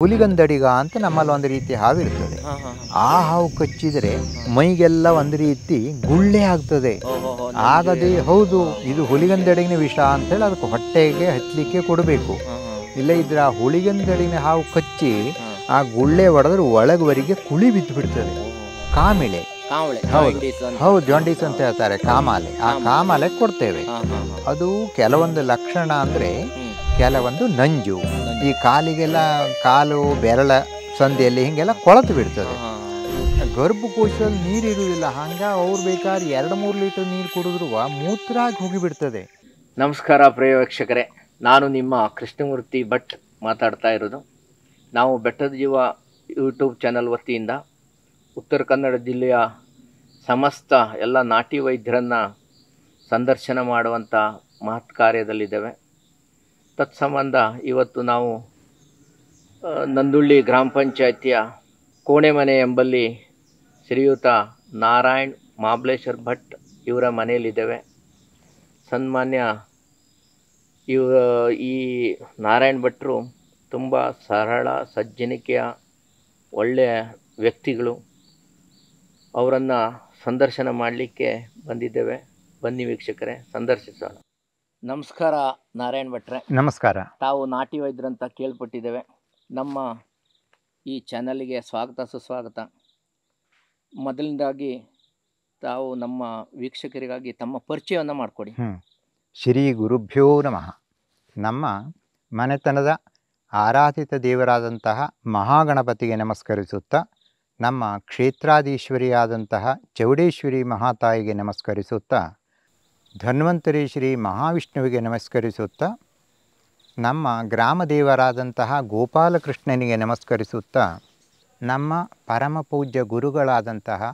ಹುಲಿಗಂದಡಿಗ ಅಂತ ನಮ್ಮಲ್ಲಿ ಒಂದು ರೀತಿ ಹಾವು ಇರ್ತದೆ. ಆ ಹಾವು ಕಚ್ಚಿದರೆ ಮೈಗೆಲ್ಲ ಒಂದು ರೀತಿ ಗುಳ್ಳೆ ಆಗ್ತದೆ. ಆಗದೆ ಹೌದು ಇದು ಹುಲಿಗಂದಡಿಗಿನ ವಿಷ ಅಂತೇಳಿ ಅದಕ್ಕೆ ಹೊಟ್ಟೆಗೆ ಹಚ್ಚಲಿಕ್ಕೆ ಕೊಡಬೇಕು. ಇಲ್ಲ ಇದ್ರೆ ಆ ಹುಲಿಗಂದಡಿಗಿನ ಹಾವು ಕಚ್ಚಿ ಆ ಗುಳ್ಳೆ ಹೊಡೆದ್ರೆ ಒಳಗವರೆಗೆ ಕುಳಿ ಬಿದ್ದು ಬಿಡ್ತದೆ. ಕಾಮಿಳೆ, ಹೌದು ಜಾಂಡೀಸ್ ಅಂತ ಹೇಳ್ತಾರೆ. ಕಾಮಾಲೆ, ಆ ಕಾಮಾಲೆ ಕೊಡ್ತೇವೆ. ಅದು ಕೆಲವೊಂದು ಲಕ್ಷಣ ಅಂದರೆ ಕೆಲವೊಂದು ನಂಜು, ಈ ಕಾಲಿಗೆಲ್ಲ ಕಾಲು ಬೆರಳ ಸಂಧಿಯಲ್ಲಿ ಹಿಂಗೆಲ್ಲ ಕೊಳತು ಬಿಡ್ತದೆ. ಗರ್ಭಕೋಶದಲ್ಲಿ ನೀರು ಇರುವುದಿಲ್ಲ, ಹಂಗೆ ಅವ್ರು ಬೇಕಾದ್ರೆ 2-3 ಲೀಟರ್ ನೀರು ಕುಡಿದ್ರು ಮೂತ್ರಾಗಿ ಹೋಗಿಬಿಡ್ತದೆ. ನಮಸ್ಕಾರ ಪ್ರಿಯ ವೀಕ್ಷಕರೇ, ನಾನು ನಿಮ್ಮ ಕೃಷ್ಣಮೂರ್ತಿ ಭಟ್ ಮಾತಾಡ್ತಾ ಇರೋದು. ನಾವು ಬೆಟ್ಟದ ಜೀವ ಯೂಟ್ಯೂಬ್ ಚಾನಲ್ ವತಿಯಿಂದ ಉತ್ತರ ಕನ್ನಡ ಜಿಲ್ಲೆಯ ಸಮಸ್ತ ಎಲ್ಲ ನಾಟಿ ವೈದ್ಯರನ್ನು ಸಂದರ್ಶನ ಮಾಡುವಂಥ ಮಹತ್ ಕಾರ್ಯದಲ್ಲಿದ್ದೇವೆ. ತತ್ಸಂಬಂಧ ಇವತ್ತು ನಾವು ನಂದುಳ್ಳಿ ಗ್ರಾಮ ಪಂಚಾಯಿತಿಯ ಕೋಣೆಮನೆ ಎಂಬಲ್ಲಿ ಶ್ರೀಯುತ ನಾರಾಯಣ್ ಮಹಾಬಲೇಶ್ವರ್ ಭಟ್ ಇವರ ಮನೆಯಲ್ಲಿದ್ದೇವೆ. ಸನ್ಮಾನ್ಯ ಈ ನಾರಾಯಣ್ ಭಟ್ರು ತುಂಬ ಸರಳ ಸಜ್ಜನಿಕೆಯ ಒಳ್ಳೆಯ ವ್ಯಕ್ತಿಗಳು. ಅವರನ್ನು ಸಂದರ್ಶನ ಮಾಡಲಿಕ್ಕೆ ಬಂದಿದ್ದೇವೆ. ಬನ್ನಿ ವೀಕ್ಷಕರೇ, ಸಂದರ್ಶಿಸೋಣ. ನಮಸ್ಕಾರ ನಾರಾಯಣ್ ಭಟ್ರೆ. ನಮಸ್ಕಾರ. ತಾವು ನಾಟಿ ವೈದ್ಯರಂತ ಕೇಳ್ಪಟ್ಟಿದ್ದೇವೆ. ನಮ್ಮ ಈ ಚಾನಲ್ಗೆ ಸ್ವಾಗತ ಸುಸ್ವಾಗತ. ಮೊದಲನೇದಾಗಿ ತಾವು ನಮ್ಮ ವೀಕ್ಷಕರಿಗಾಗಿ ತಮ್ಮ ಪರಿಚಯವನ್ನು ಮಾಡಿಕೊಡಿ. ಶ್ರೀ ಗುರುಭ್ಯೋ ನಮಃ. ನಮ್ಮ ಮನೆತನದ ಆರಾಧಿತ ದೇವರಾದಂತಹ ಮಹಾಗಣಪತಿಗೆ ನಮಸ್ಕರಿಸುತ್ತಾ, ನಮ್ಮ ಕ್ಷೇತ್ರಾಧೀಶ್ವರಿಯಾದಂತಹ ಚೌಡೇಶ್ವರಿ ಮಹಾತಾಯಿಗೆ ನಮಸ್ಕರಿಸುತ್ತಾ, ಧನ್ವಂತರಿ ಶ್ರೀ ಮಹಾವಿಷ್ಣುವಿಗೆ ನಮಸ್ಕರಿಸುತ್ತಾ, ನಮ್ಮ ಗ್ರಾಮ ದೇವರಾದಂತಹ ಗೋಪಾಲಕೃಷ್ಣನಿಗೆ ನಮಸ್ಕರಿಸುತ್ತಾ, ನಮ್ಮ ಪರಮ ಪೂಜ್ಯ ಗುರುಗಳಾದಂತಹ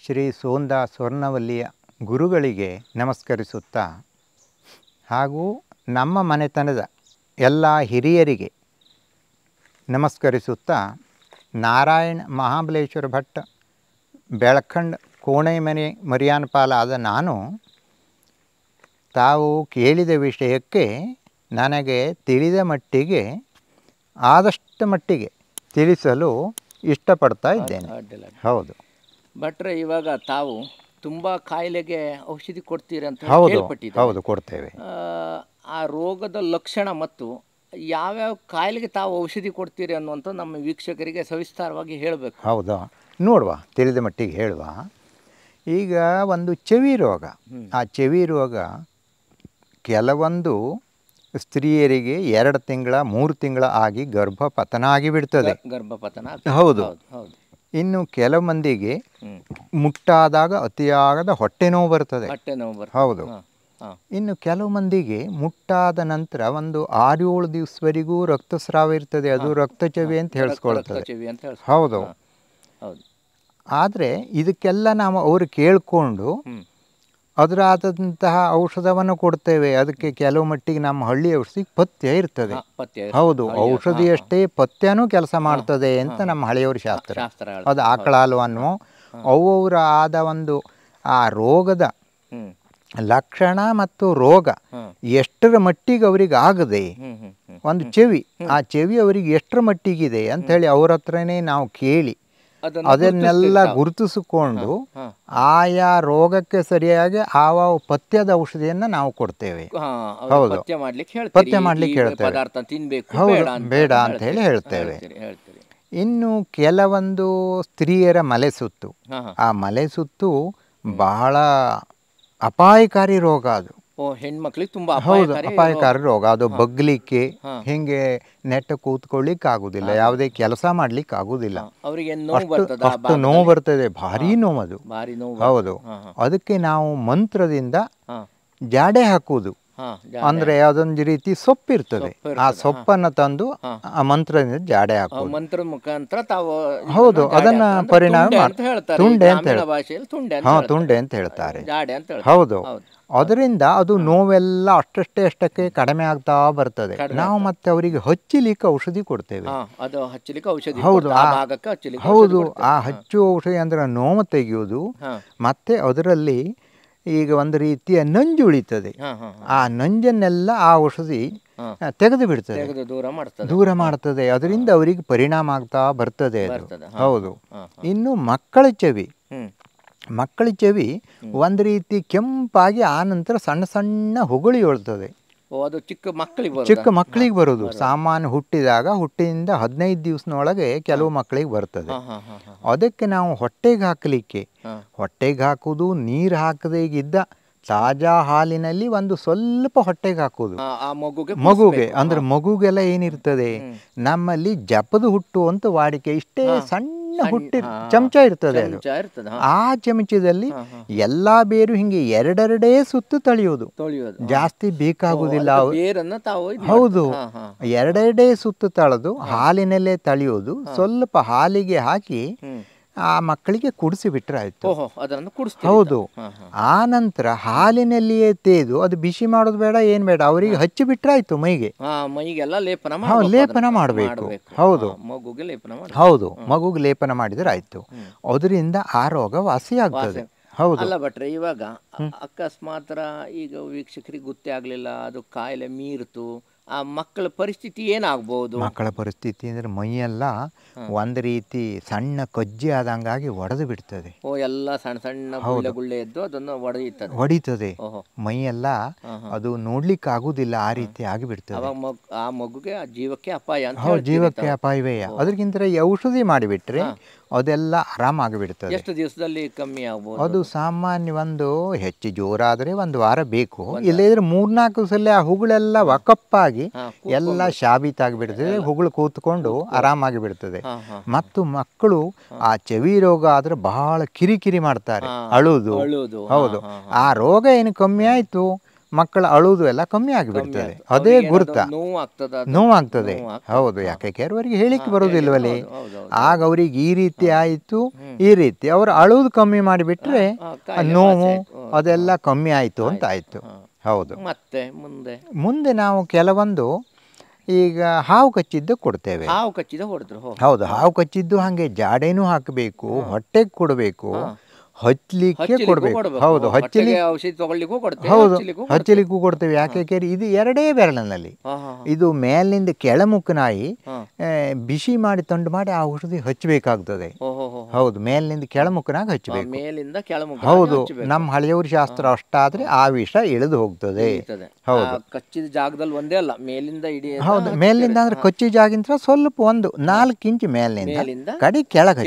ಶ್ರೀ ಸೋಂದಾ ಸ್ವರ್ಣವಲ್ಲಿಯ ಗುರುಗಳಿಗೆ ನಮಸ್ಕರಿಸುತ್ತಾ, ಹಾಗೂ ನಮ್ಮ ಮನೆತನದ ಎಲ್ಲ ಹಿರಿಯರಿಗೆ ನಮಸ್ಕರಿಸುತ್ತಾ, ನಾರಾಯಣ್ ಮಹಾಬಲೇಶ್ವರ ಭಟ್ ಬೆಳಖಂಡ್ ಕೋಣೆಮನೆ ಮರಿಯಾನಪಾಲಾದ ನಾನು ತಾವು ಕೇಳಿದ ವಿಷಯಕ್ಕೆ ನನಗೆ ತಿಳಿದ ಮಟ್ಟಿಗೆ ಆದಷ್ಟು ಮಟ್ಟಿಗೆ ತಿಳಿಸಲು ಇಷ್ಟಪಡ್ತಾ ಇದ್ದೇನೆ. ಹೌದು ಭಟ್ರೆ, ಇವಾಗ ತಾವು ತುಂಬ ಕಾಯಿಲೆಗೆ ಔಷಧಿ ಕೊಡ್ತೀರಿ ಅಂತ ಕೇಳ್ಪಟ್ಟಿದ್ದೇನೆ. ಹೌದು, ಕೊಡ್ತೇವೆ. ಆ ರೋಗದ ಲಕ್ಷಣ ಮತ್ತು ಯಾವ್ಯಾವ ಕಾಯಿಲೆಗೆ ತಾವು ಔಷಧಿ ಕೊಡ್ತೀರಿ ಅನ್ನುವಂಥ ನಮ್ಮ ವೀಕ್ಷಕರಿಗೆ ಸವಿಸ್ತಾರವಾಗಿ ಹೇಳಬೇಕು. ಹೌದಾ, ನೋಡುವ, ತಿಳಿದ ಮಟ್ಟಿಗೆ ಹೇಳುವ. ಈಗ ಒಂದು ಚೆವಿ ರೋಗ, ಆ ಚೆವಿ ರೋಗ ಕೆಲವೊಂದು ಸ್ತ್ರೀಯರಿಗೆ 2 ತಿಂಗಳ 3 ತಿಂಗಳ ಆಗಿ ಗರ್ಭಪತನ ಆಗಿಬಿಡ್ತದೆ. ಗರ್ಭಪತನ, ಹೌದು. ಇನ್ನು ಕೆಲವು ಮಂದಿಗೆ ಮುಟ್ಟಾದಾಗ ಅತಿಯಾಗದ ಹೊಟ್ಟೆ ನೋವು ಬರ್ತದೆ. ಹೌದು. ಇನ್ನು ಕೆಲವು ಮಂದಿಗೆ ಮುಟ್ಟಾದ ನಂತರ ಒಂದು 6-7 ದಿವಸವರೆಗೂ ರಕ್ತಸ್ರಾವ ಇರ್ತದೆ. ಅದು ರಕ್ತಚವಿ ಅಂತ ಹೇಳಿಸ್ಕೊಳ್ತದೆ. ಹೌದು. ಆದರೆ ಇದಕ್ಕೆಲ್ಲ ನಾವು ಅವರು ಕೇಳಿಕೊಂಡು ಅದರಾದಂತಹ ಔಷಧವನ್ನು ಕೊಡ್ತೇವೆ. ಅದಕ್ಕೆ ಕೆಲವು ಮಟ್ಟಿಗೆ ನಮ್ಮ ಹಳ್ಳಿ ಔಷಧಿ ಪಥ್ಯ ಇರ್ತದೆ. ಹೌದು, ಔಷಧಿಯಷ್ಟೇ ಪಥ್ಯನೂ ಕೆಲಸ ಮಾಡ್ತದೆ ಅಂತ ನಮ್ಮ ಹಳೆಯವ್ರ ಶಾಸ್ತ್ರ. ಅದು ಆಕಳ ಹಾಲುವನ್ನು ಅವರ ಆದ ಒಂದು ಆ ರೋಗದ ಲಕ್ಷಣ ಮತ್ತು ರೋಗ ಎಷ್ಟರ ಮಟ್ಟಿಗೆ ಅವರಿಗೆ ಆಗದೆ, ಒಂದು ಚೆವಿ, ಆ ಚೆವಿ ಅವರಿಗೆ ಎಷ್ಟರ ಮಟ್ಟಿಗಿದೆ ಅಂತ ಹೇಳಿ ಅವ್ರ ಹತ್ರನೇ ನಾವು ಕೇಳಿ ಅದನ್ನೆಲ್ಲ ಗುರುತಿಸಿಕೊಂಡು ಆಯಾ ರೋಗಕ್ಕೆ ಸರಿಯಾಗಿ ಆವ ಪಥ್ಯದ ಔಷಧಿಯನ್ನು ನಾವು ಕೊಡ್ತೇವೆ. ಹೌದು, ಪಥ್ಯ ಮಾಡ್ಲಿಕ್ಕೆ ಹೇಳ್ತೇವೆ. ಹೌದು, ಬೇಡ ಅಂತ ಹೇಳಿ ಹೇಳ್ತೇವೆ. ಇನ್ನು ಕೆಲವೊಂದು ಸ್ತ್ರೀಯರ ಮಲೆ ಸುತ್ತು, ಆ ಮಲೆ ಸುತ್ತು ಬಹಳ ಅಪಾಯಕಾರಿ ರೋಗ. ಅದು ಹೆಣ್ಮಕ್ಳಿಗೆ ತುಂಬಾ ಹೌದು, ಅಪಾಯಕಾರಿ ರೋಗ. ಅದು ಬಗ್ಲಿಕ್ಕೆ, ಹಿಂಗೆ ನೆಟ್ಟ ಕೂತ್ಕೊಳ್ಳಿಕ್ಕೆ ಆಗುದಿಲ್ಲ, ಯಾವುದೇ ಕೆಲಸ ಮಾಡ್ಲಿಕ್ಕೆ ಆಗುದಿಲ್ಲ, ಅಷ್ಟು ನೋವು ಬರ್ತದೆ, ಭಾರಿ ನೋವು ಅದು. ಹೌದು. ಅದಕ್ಕೆ ನಾವು ಮಂತ್ರದಿಂದ ಜಾಡೆ ಹಾಕುವುದು. ಅಂದ್ರೆ ಅದೊಂದು ರೀತಿ ಸೊಪ್ಪಿರ್ತದೆ, ಆ ಸೊಪ್ಪನ್ನು ತಂದು ಆ ಮಂತ್ರದಿಂದ ಜಾಡೆ ಹಾಕುವುದು. ಮಂತ್ರ ಮುಖಾಂತರ ತಾವು ಹೌದು, ಅದನ್ನ ಪರಿಣಾಮ ತುಂಡೆ ಅಂತ ಹೇಳ್ತಾರೆ. ತುಂಡೆ ಅಂತ ಹೇಳ್ತಾರೆ. ಹೌದು. ಅದರಿಂದ ಅದು ನೋವೆಲ್ಲ ಅಷ್ಟಕ್ಕೆ ಕಡಿಮೆ ಆಗ್ತಾ ಬರ್ತದೆ. ನಾವು ಮತ್ತೆ ಅವರಿಗೆ ಹಚ್ಚಲಿಕ್ಕೆ ಔಷಧಿ ಕೊಡ್ತೇವೆ. ಹೌದು, ಹೌದು. ಆ ಹಚ್ಚುವ ಔಷಧಿ ಅಂದ್ರೆ ನೋವು ತೆಗೆಯುವುದು. ಮತ್ತೆ ಅದರಲ್ಲಿ ಈಗ ಒಂದು ರೀತಿಯ ನಂಜು ಉಳಿತದೆ. ಆ ನಂಜನ್ನೆಲ್ಲ ಆ ಔಷಧಿ ತೆಗೆದು ಬಿಡ್ತದೆ, ದೂರ ಮಾಡ್ತದೆ. ಅದರಿಂದ ಅವರಿಗೆ ಪರಿಣಾಮ ಆಗ್ತಾ ಬರ್ತದೆ ಅದು. ಹೌದು. ಇನ್ನು ಮಕ್ಕಳ ಚೆವಿ ಒಂದು ರೀತಿ ಕೆಂಪಾಗಿ ಆನಂತರ ಸಣ್ಣ ಸಣ್ಣ ಹೊಗಳಿ ಹೊಳ್ತದೆ. ಅದು ಚಿಕ್ಕ ಮಕ್ಕಳಿಗೆ ಬರೋದು. ಸಾಮಾನ್ಯ ಹುಟ್ಟಿದಿಂದ 15 ದಿವಸನೊಳಗೆ ಕೆಲವು ಮಕ್ಕಳಿಗೆ ಬರ್ತದೆ. ಅದಕ್ಕೆ ನಾವು ಹೊಟ್ಟೆಗೆ ಹಾಕುವುದು, ನೀರು ಹಾಕದೇ ಇದ್ದ ತಾಜಾ ಹಾಲಿನಲ್ಲಿ ಒಂದು ಸ್ವಲ್ಪ ಹೊಟ್ಟೆಗೆ ಹಾಕುವುದು ಮಗುಗೆ. ಅಂದ್ರೆ ಮಗುಗೆಲ್ಲ ಏನಿರ್ತದೆ, ನಮ್ಮಲ್ಲಿ ಜಪದ ಹುಟ್ಟು ಅಂತ ವಾಡಿಕೆ, ಇಷ್ಟೇ ಸಣ್ಣ ಹುಟ್ಟಿ ಚಮಚ ಇರ್ತದೆ. ಅದು ಆ ಚಮಚದಲ್ಲಿ ಎಲ್ಲಾ ಬೇರು ಹಿಂಗೆ ಎರಡೆರಡೇ ಸುತ್ತು ತಳಿಯೋದು, ಜಾಸ್ತಿ ಬೇಕಾಗುದಿಲ್ಲ. ಹೌದು, ಎರಡೆರಡೇ ಸುತ್ತು ತಳೆದು ಹಾಲಿನಲ್ಲೇ ತಳಿಯೋದು. ಸ್ವಲ್ಪ ಹಾಲಿಗೆ ಹಾಕಿ ಆ ಮಕ್ಕಳಿಗೆ ಕುಡಿಸಿ ಬಿಟ್ರೆ ಆಯ್ತು. ಹೌದು. ಆ ನಂತರ ಹಾಲಿನಲ್ಲಿಯೇ ತೇದು, ಅದು ಬಿಸಿ ಮಾಡೋದು ಬೇಡ, ಏನ್ ಬೇಡ, ಅವರಿಗೆ ಹಚ್ಚಿ ಬಿಟ್ರೆ ಆಯ್ತು. ಮೈಗೆಲ್ಲ ಲೇಪನ ಮಾಡಬೇಕು. ಹೌದು, ಮಗುಗೆ ಲೇಪನ ಮಾಡಿದ್ರೆ ಆಯ್ತು. ಅದರಿಂದ ಆ ರೋಗ ವಾಸಿ ಆಗ್ತದೆ. ಹೌದು. ಅಲ್ಲ ಭಟ್ರೆ, ಇವಾಗ ಅಕಸ್ಮಾತ್ ಈಗ ವೀಕ್ಷಕರಿಗೆ ಗೊತ್ತೇ ಆಗ್ಲಿಲ್ಲ, ಅದು ಕಾಯಿಲೆ ಮೀರ್ತು, ಆ ಮಕ್ಕಳ ಪರಿಸ್ಥಿತಿ ಏನಾಗಬಹುದು? ಮಕ್ಕಳ ಪರಿಸ್ಥಿತಿ ಅಂದ್ರೆ ಮೈಯೆಲ್ಲ ಒಂದು ರೀತಿ ಸಣ್ಣ ಕಜ್ಜಿ ಆದಂಗಾಗಿ ಒಡೆದು ಬಿಡ್ತದೆ. ಎಲ್ಲ ಸಣ್ಣ ಸಣ್ಣ ಗುಳ್ಳೆ ಎದ್ದು ಅದನ್ನು ಹೊಡಿತದೆ. ಮೈಯೆಲ್ಲ ಅದು ನೋಡ್ಲಿಕ್ಕೆ ಆಗುದಿಲ್ಲ, ಆ ರೀತಿ ಆಗಿಬಿಡ್ತದೆ. ಆ ಮಗುಗೆ ಜೀವಕ್ಕೆ ಅಪಾಯ. ಜೀವಕ್ಕೆ ಅಪಾಯವೇ. ಅದಕ್ಕಿಂತ ಔಷಧಿ ಮಾಡಿಬಿಟ್ರೆ ಅದೆಲ್ಲ ಆರಾಮಾಗಿಬಿಡ್ತದೆ. ಎಷ್ಟು ದಿವಸದಲ್ಲಿ ಕಮ್ಮಿ ಆಗ್ಬೋದು? ಅದು ಸಾಮಾನ್ಯ ಒಂದು ಹೆಚ್ಚು ಜೋರಾದ್ರೆ 1 ವಾರ ಬೇಕು. ಇಲ್ಲದ್ರೆ 3-4 ಸಲ ಆ ಹುಗುಳೆಲ್ಲ ಕಪ್ಪಾಗಿ ಎಲ್ಲ ಶಾಬೀತಾಗಿಬಿಡ್ತದೆ. ಹುಗುಳು ಕೂತ್ಕೊಂಡು ಆರಾಮಾಗಿ ಬಿಡ್ತದೆ. ಮತ್ತು ಮಕ್ಕಳು ಆ ಚೆವಿ ರೋಗ ಆದ್ರೆ ಬಹಳ ಕಿರಿಕಿರಿ ಮಾಡ್ತಾರೆ, ಅಳುವುದು. ಹೌದು. ಆ ರೋಗ ಏನು ಕಮ್ಮಿ ಆಯ್ತು, ಮಕ್ಕಳ ಅಳುವುದು ಎಲ್ಲ ಕಮ್ಮಿ ಆಗಿಬಿಡ್ತದೆ. ಅದೇ ಗುರುತ. ನೋವಾಗ್ತದೆ. ಹೌದು. ಯಾಕೆ ಕೆಲವರಿಗೆ ಹೇಳಿಕ್ಕೆ ಬರೋದಿಲ್ವಲ್ಲಿ. ಆಗ ಅವ್ರಿಗೆ ಈ ರೀತಿ ಆಯಿತು, ಈ ರೀತಿ ಅವರು ಅಳುವುದು ಕಮ್ಮಿ ಮಾಡಿಬಿಟ್ರೆ ನೋವು ಅದೆಲ್ಲ ಕಮ್ಮಿ ಆಯಿತು ಅಂತ ಆಯಿತು. ಹೌದು. ಮತ್ತೆ ಮುಂದೆ ನಾವು ಕೆಲವೊಂದು ಈಗ ಹಾವು ಕಚ್ಚಿದ್ದು ಕೊಡ್ತೇವೆ. ಹೌದು. ಹಾವು ಕಚ್ಚಿದ್ದು ಹಾಗೆ ಜಾಡೇನೂ ಹಾಕಬೇಕು, ಹೊಟ್ಟೆಗೆ ಕೊಡಬೇಕು, ಹಚ್ಚಲಿಕ್ಕೆ ಕೊಡಬೇಕು. ಹೌದು, ಹಚ್ಚಲಿಕ್ಕೂ ಕೊಡ್ತೇವೆ. ಯಾಕೆ ಇದು ಎರಡೇ ಬೆರಳಿನಲ್ಲಿ, ಇದು ಮೇಲಿಂದ ಕೆಳಮುಖನಾಯಿ ಬಿಸಿ ಮಾಡಿ ತಂಡು ಮಾಡಿ ಆ ಔಷಧಿ ಹಚ್ಚಬೇಕಾಗ್ತದೆ. ಹೌದು, ಮೇಲಿನಿಂದ ಕೆಳಮುಖನಾಗಿ ಹಚ್ಚಬೇಕು. ಹೌದು, ನಮ್ಮ ಹಳೆಯವ್ರ ಶಾಸ್ತ್ರ ಅಷ್ಟಾದ್ರೆ ಆ ವಿಷ ಇಳಿದು ಹೋಗ್ತದೆ. ಹೌದು. ಕಚ್ಚಿದ ಜಾಗದಲ್ಲಿ ಒಂದೇ ಅಲ್ಲ, ಮೇಲಿಂದ ಇಡೀ. ಹೌದು, ಮೇಲಿಂದ ಅಂದ್ರೆ ಕಚ್ಚಿದ ಜಾಗಿಂತ ಸ್ವಲ್ಪ 1-4 ಇಂಚ್ ಮೇಲಿನಿಂದ ಕಡೆ ಕೆಳಗೆ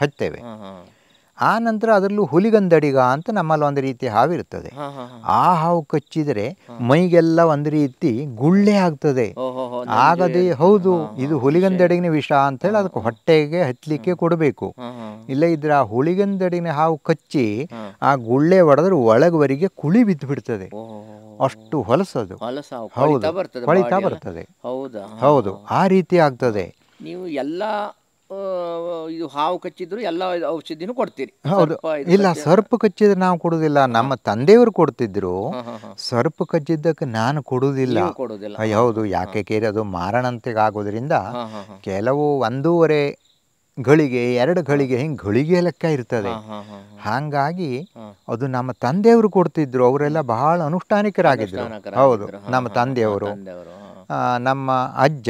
ಹಚ್ತೇವೆ. ಆ ನಂತರ ಅದರಲ್ಲೂ ಹುಲಿಗಂದಡಿಗ ಅಂತ ನಮ್ಮಲ್ಲಿ ಒಂದು ರೀತಿ ಹಾವಿರ್ತದೆ. ಆ ಹಾವು ಕಚ್ಚಿದರೆ ಮೈಗೆಲ್ಲ ಒಂದು ರೀತಿ ಗುಳ್ಳೆ ಆಗ್ತದೆ. ಆಗದೆ ಹೌದು, ಇದು ಹುಲಿಗಂದಡಿಗಿನ ವಿಷ ಅಂತ ಹೇಳಿ ಅದಕ್ಕೆ ಹೊಟ್ಟೆಗೆ ಹಚ್ಚಲಿಕ್ಕೆ ಕೊಡಬೇಕು. ಇಲ್ಲ ಇದ್ರೆ ಆ ಹುಲಿಗಂದಡಿಗಿನ ಹಾವು ಕಚ್ಚಿ ಆ ಗುಳ್ಳೆ ಹೊಡೆದ್ರೆ ಒಳಗವರೆಗೆ ಕುಳಿ ಬಿದ್ದು ಬಿಡ್ತದೆ. ಅಷ್ಟು ಹೊಲಸದು. ಹೌದು, ಕೊಳಿತಾ ಬರ್ತದೆ. ಹೌದು, ಆ ರೀತಿ ಆಗ್ತದೆ. ನೀವು ಎಲ್ಲ ಇದು ಹಾವು ಕಚ್ಚಿದ್ರು ಎಲ್ಲ ಔಷಧಿನೂ ಕೊಡ್ತೀರಿ? ಹೌದು. ಇಲ್ಲ, ಸರ್ಪ ಕಚ್ಚಿದ್ರೆ ನಾವು ಕೊಡುದಿಲ್ಲ. ನಮ್ಮ ತಂದೆಯವರು ಕೊಡ್ತಿದ್ರು. ಸರ್ಪ ಕಚ್ಚಿದ್ದಕ್ಕೆ ನಾನು ಕೊಡುವುದಿಲ್ಲ. ಹೌದು. ಯಾಕೆ ಕೇರಿ ಅದು ಮಾರಣಂತೆಗೆ ಆಗೋದ್ರಿಂದ ಕೆಲವು 1.5 ಗಳಿಗೆ 2 ಗಳಿಗೆ ಹಿಂಗೆ ಗಳಿಗೆ ಲೆಕ್ಕ ಇರ್ತದೆ. ಹಾಗಾಗಿ ಅದು ನಮ್ಮ ತಂದೆಯವರು ಕೊಡ್ತಿದ್ರು. ಅವರೆಲ್ಲ ಬಹಳ ಅನುಷ್ಠಾನಿಕರಾಗಿದ್ರು. ಹೌದು, ನಮ್ಮ ತಂದೆಯವರು, ನಮ್ಮ ಅಜ್ಜ,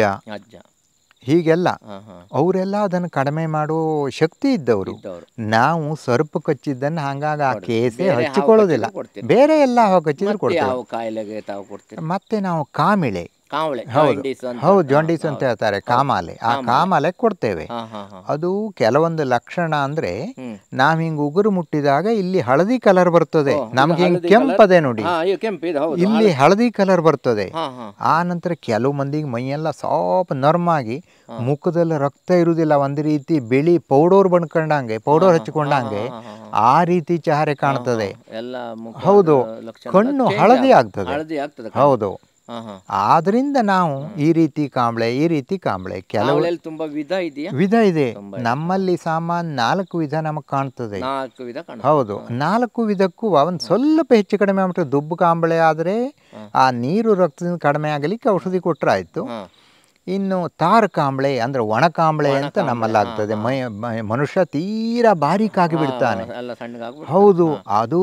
ಹೀಗೆಲ್ಲ ಅವರೆಲ್ಲ ಅದನ್ನು ಕಡಿಮೆ ಮಾಡೋ ಶಕ್ತಿ ಇದ್ದವರು. ನಾವು ಸರ್ಪ ಕಚ್ಚಿದ್ದನ್ನು ಹಂಗಾಗಿ ಆ ಕೇಸೆ ಹಚ್ಚಿಕೊಳ್ಳೋದಿಲ್ಲ. ಬೇರೆ ಎಲ್ಲ ಕಚ್ಚಿದ್ರು ಕೊಡ್ತೇವೆ. ಮತ್ತೆ ನಾವು ಕಾಮಿಳೆ, ಹೌದು, ಜಾಂಡೀಸ್ ಅಂತ ಹೇಳ್ತಾರೆ, ಕಾಮಾಲೆ, ಆ ಕಾಮಾಲೆ ಕೊಡ್ತೇವೆ. ಅದು ಕೆಲವೊಂದು ಲಕ್ಷಣ ಅಂದ್ರೆ ನಾವ್ ಹಿಂಗ್ ಉಗುರು ಮುಟ್ಟಿದಾಗ ಇಲ್ಲಿ ಹಳದಿ ಕಲರ್ ಬರ್ತದೆ. ನಮ್ಗೆ ಹಿಂಗ್ ಕೆಂಪದೆ ನೋಡಿ, ಇಲ್ಲಿ ಹಳದಿ ಕಲರ್ ಬರ್ತದೆ. ಆ ನಂತರ ಕೆಲವು ಮಂದಿಗೆ ಮೈಯೆಲ್ಲ ಸ್ವಲ್ಪ ನರ್ಮಾಗಿ ಮುಖದಲ್ಲಿ ರಕ್ತ ಇರುವುದಿಲ್ಲ, ಒಂದು ರೀತಿ ಬಿಳಿ ಪೌಡರ್ ಪೌಡರ್ ಹಚ್ಕೊಂಡಂಗೆ ಆ ರೀತಿ ಚಹರೆ ಕಾಣ್ತದೆ. ಹೌದು, ಕಣ್ಣು ಹಳದಿ ಆಗ್ತದೆ. ಹೌದು. ಆದ್ರಿಂದ ನಾವು ಈ ರೀತಿ ಕಾಂಬಳೆ ಕೆಲವು ತುಂಬಾ ವಿಧ ಇದೆ. ನಮ್ಮಲ್ಲಿ ಸಾಮಾನ್ಯ 4 ವಿಧ ನಮಗ್ ಕಾಣ್ತದೆ. ಹೌದು, 4 ವಿಧಕ್ಕೂ ಒಂದ್ ಸ್ವಲ್ಪ ಹೆಚ್ಚು ಕಡಿಮೆ ಆಗ್ಬಿಟ್ರೆ, ದುಬ್ಬು ಕಾಂಬಳೆ ಆದ್ರೆ ಆ ನೀರು ರಕ್ತದಿಂದ ಕಡಿಮೆ ಆಗಲಿಕ್ಕೆ ಔಷಧಿ ಕೊಟ್ರೆ ಆಯ್ತು. ಇನ್ನು ತಾರಕಾಂಬಳೆ ಅಂದ್ರೆ ಒಣಕಾಂಬಳೆ ಅಂತ ನಮ್ಮಲ್ಲಾಗ್ತದೆ. ಮನುಷ್ಯ ತೀರಾ ಬಾರೀಕಾಗಿ ಬಿಡ್ತಾನೆ. ಹೌದು, ಅದು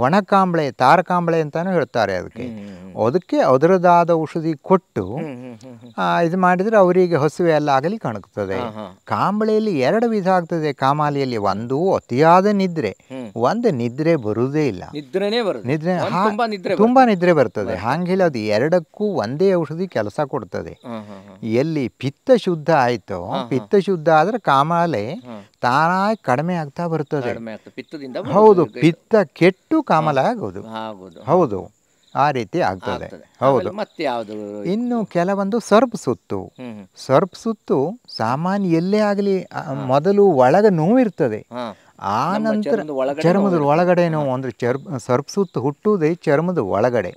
ಒಣಕಾಂಬಳೆ, ತಾರಕಾಂಬಳೆ ಅಂತಾನು ಹೇಳ್ತಾರೆ ಅದಕ್ಕೆ ಅದರದಾದ ಔಷಧಿ ಕೊಟ್ಟು ಇದು ಮಾಡಿದ್ರೆ ಅವರಿಗೆ ಹಸುವೆ ಎಲ್ಲ ಆಗಲಿ ಕಾಣುತ್ತದೆ. ಕಾಂಬಳೆಯಲ್ಲಿ 2 ವಿಧ ಆಗ್ತದೆ ಕಾಮಾಲಿಯಲ್ಲಿ. ಒಂದು ಅತಿಯಾದ ನಿದ್ರೆ, ಒಂದು ನಿದ್ರೆ ಬರುವುದೇ ಇಲ್ಲ. ನಿದ್ರೆ ತುಂಬಾ ನಿದ್ರೆ ಬರ್ತದೆ. ಹಾಂಗಿಲ್ಲ, ಅದು 2ಕ್ಕೂ ಒಂದೇ ಔಷಧಿ ಕೆಲಸ ಕೊಡ್ತದೆ. ಎಲ್ಲಿ ಪಿತ್ತ ಶುದ್ಧ ಆಯ್ತೋ, ಪಿತ್ತ ಶುದ್ಧ ಆದ್ರೆ ಕಾಮಾಲೆ ತಾನಾಗಿ ಕಡಿಮೆ ಆಗ್ತಾ ಬರ್ತದೆ. ಹೌದು, ಪಿತ್ತ ಕೆಟ್ಟು ಕಾಮಾಲೆ ಆಗೋದು. ಹೌದು, ಆ ರೀತಿ ಆಗ್ತದೆ. ಹೌದು. ಇನ್ನು ಕೆಲವೊಂದು ಸರ್ಪ್ ಸುತ್ತು. ಸರ್ಪ್ ಸುತ್ತು ಸಾಮಾನ್ಯ ಎಲ್ಲೇ ಆಗಲಿ ಮೊದಲು ಒಳಗ ನೋವಿರ್ತದೆ, ಆ ನಂತರ ಚರ್ಮದ ಒಳಗಡೆ ನೋವು. ಅಂದ್ರೆ ಸರ್ಪ್ ಸುತ್ತು ಹುಟ್ಟುವುದೇ ಚರ್ಮದ ಒಳಗಡೆ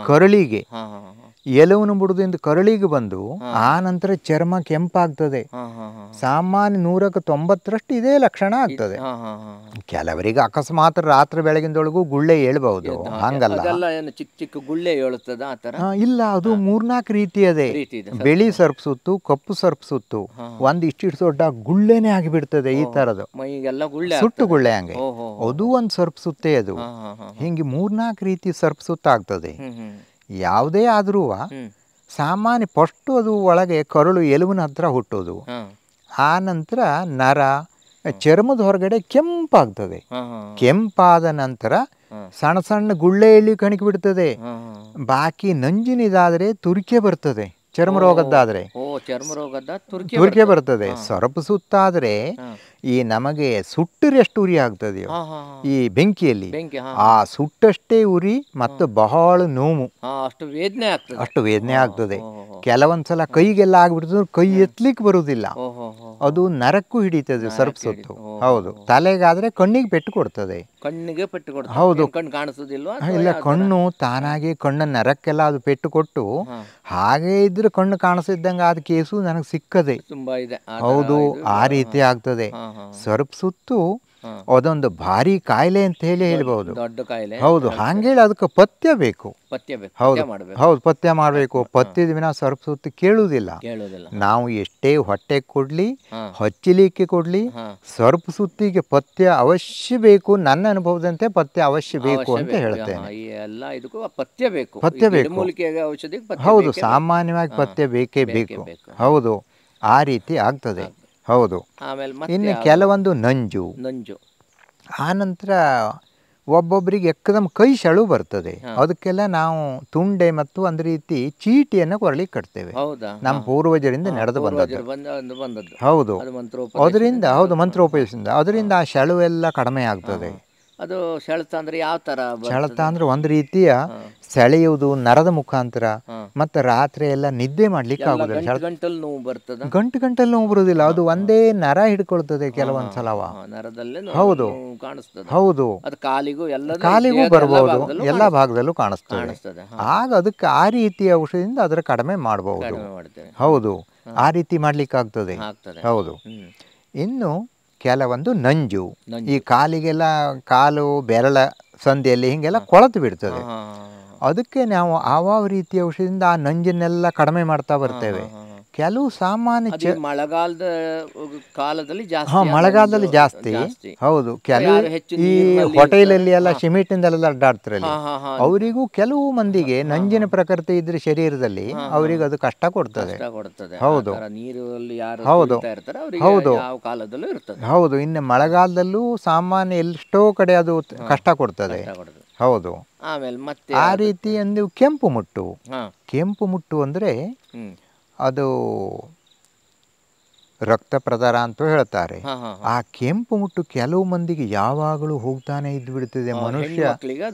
ಕರಳಿಗೆ, ಎಲುವನ್ನು ಬಿಡುವುದರಿಂದ ಕರಳಿಗೆ ಬಂದು ಆ ನಂತರ ಚರ್ಮ ಕೆಂಪಾಗ್ತದೆ. ಸಾಮಾನ್ಯ 100ಕ್ಕೆ 90ರಷ್ಟು ಇದೇ ಲಕ್ಷಣ ಆಗ್ತದೆ. ಕೆಲವರಿಗೆ ಅಕಸ್ಮಾತ್ ರಾತ್ರಿ ಬೆಳಗಿನದೊಳಗೂ ಗುಳ್ಳೆ ಏಳ್ಬಹುದು, ಹಂಗಲ್ಲ. ಚಿಕ್ಕ ಚಿಕ್ಕ ಗುಳ್ಳೆ ಏಳುತ್ತದ ಇಲ್ಲ, ಅದು 3-4 ರೀತಿ ಅದೇ. ಬಿಳಿ ಸರ್ಪ್ ಸುತ್ತು, ಕಪ್ಪು ಸರ್ಪ್ ಸುತ್ತು, ಇಷ್ಟು ದೊಡ್ಡ ಗುಳ್ಳೆನೆ ಆಗಿಬಿಡ್ತದೆ. ಈ ತರದ್ದು ಸುಟ್ಟು ಗುಳ್ಳೆ ಹಂಗೆ, ಅದು ಒಂದು ಸರ್ಪ್ ಸುತ್ತೇ. ಅದು ಹಿಂಗೆ 3-4 ರೀತಿ ಸರ್ಪ್ ಸುತ್ತ ಆಗ್ತದೆ. ಯಾವುದೇ ಆದ್ರೂ ಸಾಮಾನ್ಯ ಫಸ್ಟ್ ಅದು ಒಳಗೆ ಕರುಳು ಎಲುವಿನ ಹತ್ರ ಹುಟ್ಟೋದು, ಆ ನಂತರ ನರ ಚರ್ಮದ ಹೊರಗಡೆ ಕೆಂಪಾಗ್ತದೆ. ಕೆಂಪಾದ ನಂತರ ಸಣ್ಣ ಸಣ್ಣ ಗುಳ್ಳೆ ಎಲ್ಲಿ ಕಣಕಿ ಬಿಡ್ತದೆ. ಬಾಕಿ ನಂಜಿನಿದಾದ್ರೆ ತುರಿಕೆ ಬರ್ತದೆ. ಚರ್ಮ ರೋಗದ್ದಾದ್ರೆ ತುರಿಕೆ ಬರ್ತದೆ. ಸರ್ಪ ಸುತ್ತಾದ್ರೆ ಈ ನಮಗೆ ಸುಟ್ಟರೆಷ್ಟು ಉರಿ ಆಗ್ತದೆಯೋ ಈ ಬೆಂಕಿಯಲ್ಲಿ, ಆ ಸುಟ್ಟಷ್ಟೇ ಉರಿ ಮತ್ತು ಬಹಳ ನೋವು, ಅಷ್ಟು ವೇದನೆ ಆಗ್ತದೆ. ಕೆಲವೊಂದ್ಸಲ ಕೈಗೆಲ್ಲ ಆಗ್ಬಿಡ್ತದೆ, ಕೈ ಎತ್ತಲಿಕ್ಕೆ ಬರುವುದಿಲ್ಲ. ಅದು ನರಕ್ಕೂ ಹಿಡಿತದೆ ಸರ್ಪ ಸುತ್ತು. ಹೌದು, ತಲೆಗಾದ್ರೆ ಕಣ್ಣಿಗೆ ಪೆಟ್ಟು ಕೊಡ್ತದೆ. ಹೌದು, ಇಲ್ಲ, ಕಣ್ಣು ತಾನಾಗೆ ಕಣ್ಣ ನರಕ್ಕೆಲ್ಲ ಅದು ಪೆಟ್ಟು ಕೊಟ್ಟು, ಹಾಗೆ ಇದ್ರೆ ಕಣ್ಣು ಕಾಣಿಸಿದ್ದಂಗೆ ಆದ ಕೇಸು ನನಗೆ ಸಿಕ್ಕದೆ. ಹೌದು, ಆ ರೀತಿ ಆಗ್ತದೆ. ಸರ್ಪ ಸುತ್ತು ಅದೊಂದು ಭಾರಿ ಕಾಯಿಲೆ ಅಂತ ಹೇಳ್ಬಹುದು. ಹೌದು, ಹಂಗೇಳಿ ಅದಕ್ಕೆ ಪಥ್ಯ ಬೇಕು. ಹೌದು ಹೌದು, ಪಥ್ಯ ಮಾಡಬೇಕು. ಪಥ್ಯದ ವಿನ ಸರ್ಪ ಸುತ್ತು ಕೇಳುವುದಿಲ್ಲ. ನಾವು ಎಷ್ಟೇ ಹೊಟ್ಟೆ ಕೊಡ್ಲಿ, ಹಚ್ಚಲಿಕ್ಕೆ ಕೊಡ್ಲಿ, ಸರ್ಪ ಸುತ್ತಿಗೆ ಪಥ್ಯ ಅವಶ್ಯ ಬೇಕು. ನನ್ನ ಅನುಭವದಂತೆ ಪಥ್ಯ ಅವಶ್ಯ ಬೇಕು ಅಂತ ಹೇಳ್ತೇನೆ. ಪಥ್ಯ ಬೇಕು. ಹೌದು, ಸಾಮಾನ್ಯವಾಗಿ ಪಥ್ಯ ಬೇಕೇ ಬೇಕು. ಹೌದು, ಆ ರೀತಿ ಆಗ್ತದೆ. ಹೌದು. ಇನ್ನು ಕೆಲವೊಂದು ನಂಜು. ಆ ನಂತರ ಒಬ್ಬೊಬ್ಬರಿಗೆ ಎಕ್ಕದಮ್ ಕೈ ಸೆಳು ಬರ್ತದೆ. ಅದಕ್ಕೆಲ್ಲ ನಾವು ತುಂಡೆ ಮತ್ತು ಒಂದು ರೀತಿ ಚೀಟಿಯನ್ನು ಕೊರಳಿಗೆ ಕಟ್ತೇವೆ. ನಮ್ಮ ಪೂರ್ವಜರಿಂದ ನಡೆದು ಬಂದದ್ದು. ಹೌದು, ಅದರಿಂದ, ಹೌದು, ಮಂತ್ರೋಪದೇಶದಿಂದ ಅದರಿಂದ ಆ ಸೆಳು ಎಲ್ಲ ಕಡಿಮೆ ಆಗ್ತದೆ. ಅದು ಸೆಳೆತ ಅಂದ್ರೆ ಯಾವ ತರ? ಸೆಳೆತ ಅಂದ್ರೆ ಒಂದು ರೀತಿಯ ಸೆಳೆಯುವುದು ನರದ ಮುಖಾಂತರ. ಮತ್ತೆ ರಾತ್ರಿ ಎಲ್ಲ ನಿದ್ದೆ ಮಾಡ್ಲಿಕ್ಕೆ ಆಗುದಿಲ್ಲ. ಗಂಟಲು ನೋವು ಬರ್ತದೆ. ಗಂಟಲು ನೋವು ಬರುವುದಿಲ್ಲ, ಅದು ಒಂದೇ ನರ ಹಿಡ್ಕೊಳ್ತದೆ ಕೆಲವೊಂದ್ಸಲ. ಹೌದು, ಹೌದು, ಕಾಲಿಗೂ ಬರಬಹುದು, ಎಲ್ಲ ಭಾಗದಲ್ಲೂ ಕಾಣಿಸ್ತದೆ. ಆಗ ಅದಕ್ಕೆ ಆ ರೀತಿಯ ಔಷಧಿಯಿಂದ ಅದರ ಕಡಿಮೆ ಮಾಡಬಹುದು. ಹೌದು, ಆ ರೀತಿ ಮಾಡ್ಲಿಕ್ಕೆ ಆಗ್ತದೆ. ಹೌದು. ಇನ್ನು ಕೆಲವೊಂದು ನಂಜು, ಈ ಕಾಲಿಗೆಲ್ಲ, ಕಾಲು ಬೆರಳ ಸಂಧಿಯಲ್ಲಿ ಹಿಂಗೆಲ್ಲ ಕೊಳತು ಬಿಡ್ತದೆ. ಅದಕ್ಕೆ ನಾವು ಆವ ರೀತಿಯ ಔಷಧಿಯಿಂದ ಆ ನಂಜನ್ನೆಲ್ಲ ಕಡಿಮೆ ಮಾಡ್ತಾ ಬರ್ತೇವೆ. ಕೆಲವು ಸಾಮಾನ್ಯ ಮಳೆಗಾಲದ ಕಾಲದಲ್ಲಿ ಜಾಸ್ತಿ. ಹೌದು, ಕೆಲವು ಈ ಹೋಟೆಲಲ್ಲಿ ಎಲ್ಲ ಸಿಮೆಂಟಿಂದೆಲ್ಲ ಅಡ್ಡಾಡ್ತಾರಲ್ಲ, ಅವರಿಗೂ ಕೆಲವು ಮಂದಿಗೆ ನಂಜಿನ ಪ್ರಕೃತಿ ಇದ್ರೆ ಶರೀರದಲ್ಲಿ ಅವರಿಗೆ ಅದು ಕಷ್ಟ ಕೊಡ್ತದೆ. ಹೌದು ಹೌದು ಹೌದು ಹೌದು. ಇನ್ನು ಮಳೆಗಾಲದಲ್ಲೂ ಸಾಮಾನ್ಯ ಎಷ್ಟೋ ಕಡೆ ಅದು ಕಷ್ಟ ಕೊಡ್ತದೆ. ಹೌದು. ಆ ರೀತಿ ಒಂದು ಕೆಂಪು ಮುಟ್ಟು ಅಂದ್ರೆ ಅದು ರಕ್ತ ಪ್ರದಾರ ಅಂತ ಹೇಳ್ತಾರೆ. ಆ ಕೆಂಪು ಮುಟ್ಟು ಕೆಲವು ಮಂದಿಗೆ ಯಾವಾಗಲೂ ಹೋಗ್ತಾನೆ ಇದ್ದು ಬಿಡ್ತದೆ. ಮನುಷ್ಯ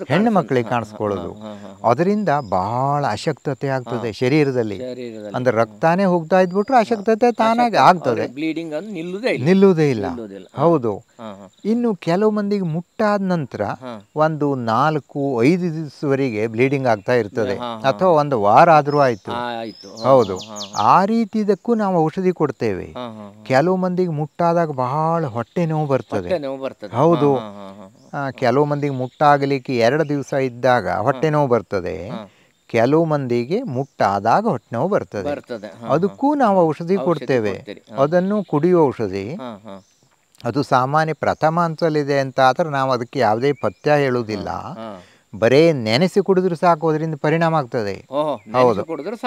ಹೆಣ್ಣು ಮಕ್ಕಳಿಗೆ ಕಾಣಿಸ್ಕೊಳ್ಳೋದು, ಅದರಿಂದ ಬಹಳ ಅಶಕ್ತತೆ ಆಗ್ತದೆ ಶರೀರದಲ್ಲಿ. ಅಂದ್ರೆ ರಕ್ತಾನೇ ಹೋಗ್ತಾ ಇದ್ಬಿಟ್ರೆ ಅಶಕ್ತತೆ ತಾನಾಗಿ ಆಗ್ತದೆ, ನಿಲ್ಲುವುದೇ ಇಲ್ಲ. ಹೌದು. ಇನ್ನು ಕೆಲವು ಮಂದಿಗೆ ಮುಟ್ಟಾದ ನಂತರ ಒಂದು 4-5 ದಿವಸವರೆಗೆ ಬ್ಲೀಡಿಂಗ್ ಆಗ್ತಾ ಇರ್ತದೆ, ಅಥವಾ ಒಂದು ವಾರ ಆದ್ರೂ ಆಯ್ತು. ಹೌದು, ಆ ರೀತಿದಕ್ಕೂ ನಾವು ಔಷಧಿ ಕೊಡ್ತೇವೆ. ಕೆಲವು ಮಂದಿಗೆ ಮುಟ್ಟಾದಾಗ ಬಹಳ ಹೊಟ್ಟೆ ನೋವು ಬರ್ತದೆ. ಹೌದು, ಕೆಲವು ಮಂದಿಗೆ ಮುಟ್ಟಾಗಲಿಕ್ಕೆ 2 ದಿವಸ ಇದ್ದಾಗ ಹೊಟ್ಟೆ ನೋವು ಬರ್ತದೆ. ಕೆಲವು ಮಂದಿಗೆ ಮುಟ್ಟಾದಾಗ ಹೊಟ್ಟೆ ನೋವು ಬರ್ತದೆ, ಅದಕ್ಕೂ ನಾವು ಔಷಧಿ ಕೊಡ್ತೇವೆ. ಅದನ್ನು ಕುಡಿಯುವ ಔಷಧಿ. ಅದು ಸಾಮಾನ್ಯ ಪ್ರಥಮ ಹಂತದಲ್ಲಿದೆ ಅಂತ ಆದರೆ ನಾವು ಅದಕ್ಕೆ ಯಾವುದೇ ಪಥ್ಯ ಹೇಳುವುದಿಲ್ಲ. ಬರೇ ನೆನೆಸಿ ಕುಡಿದ್ರು ಸಾಕು, ಅದರಿಂದ ಪರಿಣಾಮ ಆಗ್ತದೆ.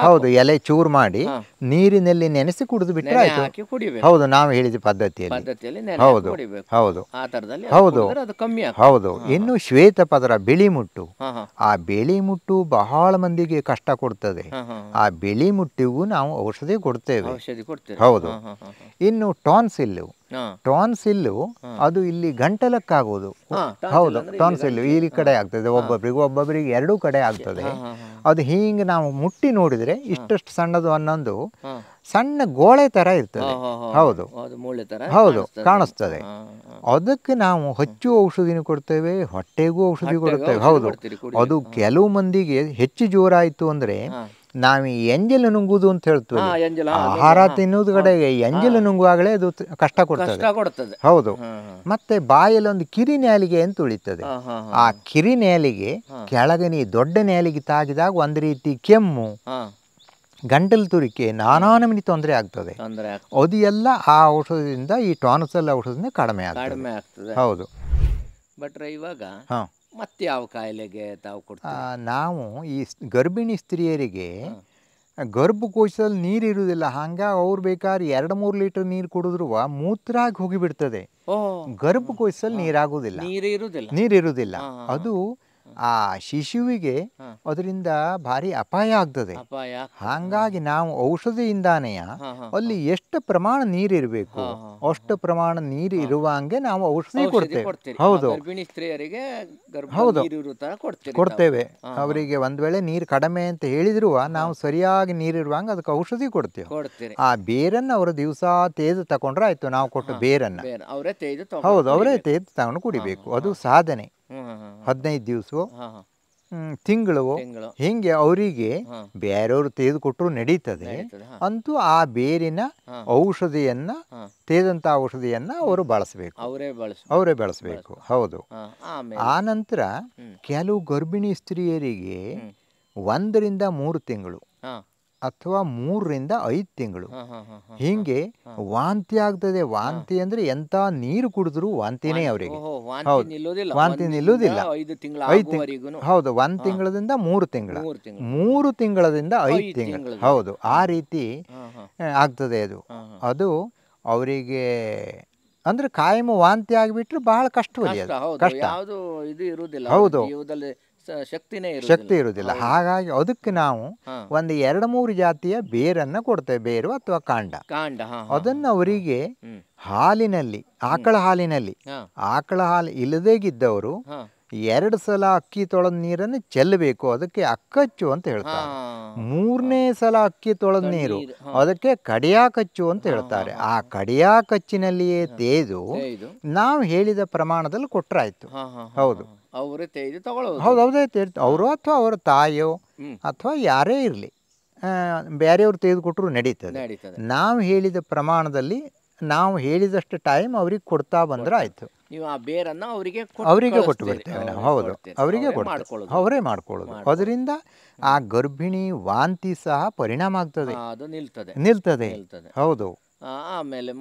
ಹೌದು, ಎಲೆ ಚೂರು ಮಾಡಿ ನೀರಿನಲ್ಲಿ ನೆನೆಸಿ ಕುಡಿದು ಬಿಟ್ಟರೆ ಆಯ್ತು. ಹೌದು, ನಾವು ಹೇಳಿದ ಪದ್ಧತಿಯಲ್ಲಿ. ಹೌದು ಹೌದು ಹೌದು ಹೌದು. ಇನ್ನು ಶ್ವೇತ ಪದರ, ಬಿಳಿ ಮುಟ್ಟು, ಆ ಬಿಳಿ ಮುಟ್ಟು ಬಹಳ ಮಂದಿಗೆ ಕಷ್ಟ ಕೊಡ್ತದೆ. ಆ ಬಿಳಿ ಮುಟ್ಟಿಗೂ ನಾವು ಔಷಧಿ ಕೊಡ್ತೇವೆ. ಹೌದು. ಇನ್ನು ಟಾನ್ಸಿಲ್ಲು, ಅದು ಇಲ್ಲಿ ಗಂಟಲಕ್ಕಾಗೋದು. ಹೌದು, ಟಾನ್ಸಿಲ್ ಈ ಕಡೆ ಆಗ್ತದೆ, ಒಬ್ಬೊಬ್ಬರಿಗೆ ಎರಡೂ ಕಡೆ ಆಗ್ತದೆ. ಅದು ಹೀಗೆ ನಾವು ಮುಟ್ಟಿ ನೋಡಿದ್ರೆ ಇಷ್ಟಷ್ಟು ಸಣ್ಣದು ಅನ್ನೊಂದು ಸಣ್ಣ ಗೋಳೆ ತರ ಇರ್ತದೆ. ಹೌದು ಹೌದು, ಕಾಣಿಸ್ತದೆ. ಅದಕ್ಕೆ ನಾವು ಹಚ್ಚು ಔಷಧಿನೂ ಕೊಡ್ತೇವೆ, ಹೊಟ್ಟೆಗೂ ಔಷಧಿ ಕೊಡ್ತೇವೆ. ಹೌದು, ಅದು ಕೆಲವು ಮಂದಿಗೆ ಹೆಚ್ಚು ಜೋರಾಯಿತು ಅಂದ್ರೆ ನಾವು ಎಂಜಲು ನುಂಗುವುದು ಅಂತ ಹೇಳ್ತೀವಿ. ಆಹಾರ ತಿನ್ನುವುದು ಕಡೆಗೆ ಎಂಜಲು ನುಂಗುವಾಗಲೇ ಅದು ಕಷ್ಟ ಕೊಡ್ತದೆ. ಹೌದು. ಮತ್ತೆ ಬಾಯಲ್ಲಿ ಒಂದು ಕಿರಿ ನೇಲಿಗೆ ಅಂತ ಉಳಿತದೆ. ಆ ಕಿರಿ ನೇಲಿಗೆ ಕೆಳಗೆ ದೊಡ್ಡ ನೇಲಿಗೆ ತಾಗಿದಾಗ ಒಂದು ರೀತಿ ಕೆಮ್ಮು, ಗಂಟಲು ತುರಿಕೆ, ನಾನಾ ನಮೂನಿ ತೊಂದರೆ ಆಗ್ತದೆ. ಅದು ಎಲ್ಲ ಆ ಔಷಧದಿಂದ, ಈ ಟಾನ್ಸಿಲ್ ಔಷಧದಿಂದ ಕಡಿಮೆ ಆಗ್ತದೆ. ಹೌದು. ಭಟ್ರೆ, ಇವಾಗ ಮತ್ತೆ ಯಾವ ಕಾಯಿಲೆಗೆ ತಾವು ಕೊಡ್ತೀವಿ? ನಾವು ಈ ಗರ್ಭಿಣಿ ಸ್ತ್ರೀಯರಿಗೆ ಗರ್ಭಕೋಶದಲ್ಲಿ ನೀರು ಇರುವುದಿಲ್ಲ, ಹಂಗಾಗಿ ಅವ್ರು ಬೇಕಾದ್ರೆ 2-3 ಲೀಟರ್ ನೀರು ಕುಡಿದ್ರು ಮೂತ್ರ ಆಗಿ ಹೋಗಿಬಿಡ್ತದೆ. ಗರ್ಭಕೋಶದಲ್ಲಿ ನೀರಿರುವುದಿಲ್ಲ. ಅದು ಆ ಶಿಶುವಿಗೆ ಅದರಿಂದ ಭಾರಿ ಅಪಾಯ ಆಗ್ತದೆ. ಹಾಗಾಗಿ ನಾವು ಔಷಧಿಯಿಂದಾನೇ ಅಲ್ಲಿ ಎಷ್ಟು ಪ್ರಮಾಣ ನೀರಿರಬೇಕು ಅಷ್ಟು ಪ್ರಮಾಣ ನೀರು ಇರುವಂಗೆ ನಾವು ಔಷಧಿ ಕೊಡ್ತೇವೆ. ಹೌದು ಹೌದು, ಕೊಡ್ತೇವೆ. ಅವರಿಗೆ ಒಂದ್ ವೇಳೆ ನೀರು ಕಡಿಮೆ ಅಂತ ಹೇಳಿದ್ರು ನಾವು ಸರಿಯಾಗಿ ನೀರಿರುವಂಗೆ ಅದಕ್ಕೆ ಔಷಧಿ ಕೊಡ್ತೇವೆ. ಆ ಬೇರನ್ನು ಅವರು ದಿವಸ ತೇದು ತಕೊಂಡ್ರೆ ಆಯ್ತು, ನಾವು ಕೊಟ್ಟು ಬೇರನ್ನು. ಹೌದು, ಅವರೇ ತೇದು ತಗೊಂಡು ಕುಡಿಬೇಕು. ಅದು ಸಾಧನೆ. 15 ದಿವಸ, ತಿಂಗಳು, ಹಿಂಗೆ ಅವರಿಗೆ ಬೇರೆಯವರು ತೆಗೆದುಕೊಟ್ರು ನಡೀತದೆ. ಅಂತೂ ಆ ಬೇರಿನ ಔಷಧಿಯನ್ನ, ತೇದಂತ ಔಷಧಿಯನ್ನ ಅವರು ಬಳಸಬೇಕು, ಅವರೇ ಬಳಸಬೇಕು. ಹೌದು. ಆ ನಂತರ ಕೆಲವು ಗರ್ಭಿಣಿ ಸ್ತ್ರೀಯರಿಗೆ 1 ರಿಂದ 3 ತಿಂಗಳು ಅಥವಾ 3 ರಿಂದ 5 ತಿಂಗಳು ಹಿಂಗೆ ವಾಂತಿ ಆಗ್ತದೆ. ವಾಂತಿ ಅಂದ್ರೆ ಎಂತ ನೀರು ಕುಡಿದ್ರು ವಾಂತಿನೇ ಅವರಿಗೆ. ಹೌದು, ವಾಂತಿ ನಿಲ್ಲುವುದಿಲ್ಲ. 5 ತಿಂಗಳು. ಹೌದು, 1 ತಿಂಗಳದಿಂದ 3 ತಿಂಗಳು, 3 ತಿಂಗಳದಿಂದ 5 ತಿಂಗಳು. ಹೌದು, ಆ ರೀತಿ ಆಗ್ತದೆ. ಅದು ಅವರಿಗೆ ಅಂದ್ರೆ ಕಾಯಂ ವಾಂತಿ ಆಗಿಬಿಟ್ರೆ ಬಹಳ ಕಷ್ಟವೇ, ಕಷ್ಟ. ಹೌದು, ಶಕ್ತಿ ಇರುವುದಿಲ್ಲ. ಹಾಗಾಗಿ ಅದಕ್ಕೆ ನಾವು ಒಂದು 2-3 ಜಾತಿಯ ಬೇರನ್ನ ಕೊಡ್ತೇವೆ, ಬೇರು ಅಥವಾ ಕಾಂಡ. ಅದನ್ನು ಅವರಿಗೆ ಹಾಲಿನಲ್ಲಿ, ಆಕಳ ಹಾಲು ಇಲ್ಲದೇಗಿದ್ದವರು 2 ಸಲ ಅಕ್ಕಿ ತೊಳೆದ ನೀರನ್ನು ಚೆಲ್ಲಬೇಕು. ಅದಕ್ಕೆ ಅಕ್ಕಚ್ಚು ಅಂತ ಹೇಳ್ತಾರೆ. 3ನೇ ಸಲ ಅಕ್ಕಿ ತೊಳೆದ ನೀರು ಅದಕ್ಕೆ ಕಡಿಯಾಕಚ್ಚು ಅಂತ ಹೇಳ್ತಾರೆ. ಆ ಕಡಿಯಾಕಚ್ಚಿನಲ್ಲಿಯೇ ತೇದು ನಾವು ಹೇಳಿದ ಪ್ರಮಾಣದಲ್ಲಿ ಕೊಟ್ರಾಯ್ತು. ಹೌದು, ಹೌದು, ಅವರೇ ಅವರು ಅಥವಾ ಅವರ ತಾಯಿಯೋ ಅಥವಾ ಯಾರೇ ಇರಲಿ, ಬೇರೆಯವರು ತೆಗೆದುಕೊಟ್ರು ನಡೀತದೆ. ನಾವು ಹೇಳಿದ ಪ್ರಮಾಣದಲ್ಲಿ, ನಾವು ಹೇಳಿದಷ್ಟು ಟೈಮ್ ಅವ್ರಿಗೆ ಕೊಡ್ತಾ ಬಂದ್ರೆ ಆಯ್ತು. ಅವರಿಗೆ ಕೊಟ್ಟು ಬಿಡ್ತೇವೆ ನಾವು. ಹೌದು, ಅವರಿಗೆ ಕೊಡ್ತೇವೆ, ಅವರೇ ಮಾಡ್ಕೊಳ್ಳೋದು. ಅದರಿಂದ ಆ ಗರ್ಭಿಣಿ ವಾಂತಿ ಸಹ ಪರಿಣಾಮ ಆಗ್ತದೆ, ನಿಲ್ತದೆ. ಹೌದು. ಆಮೇಲೆ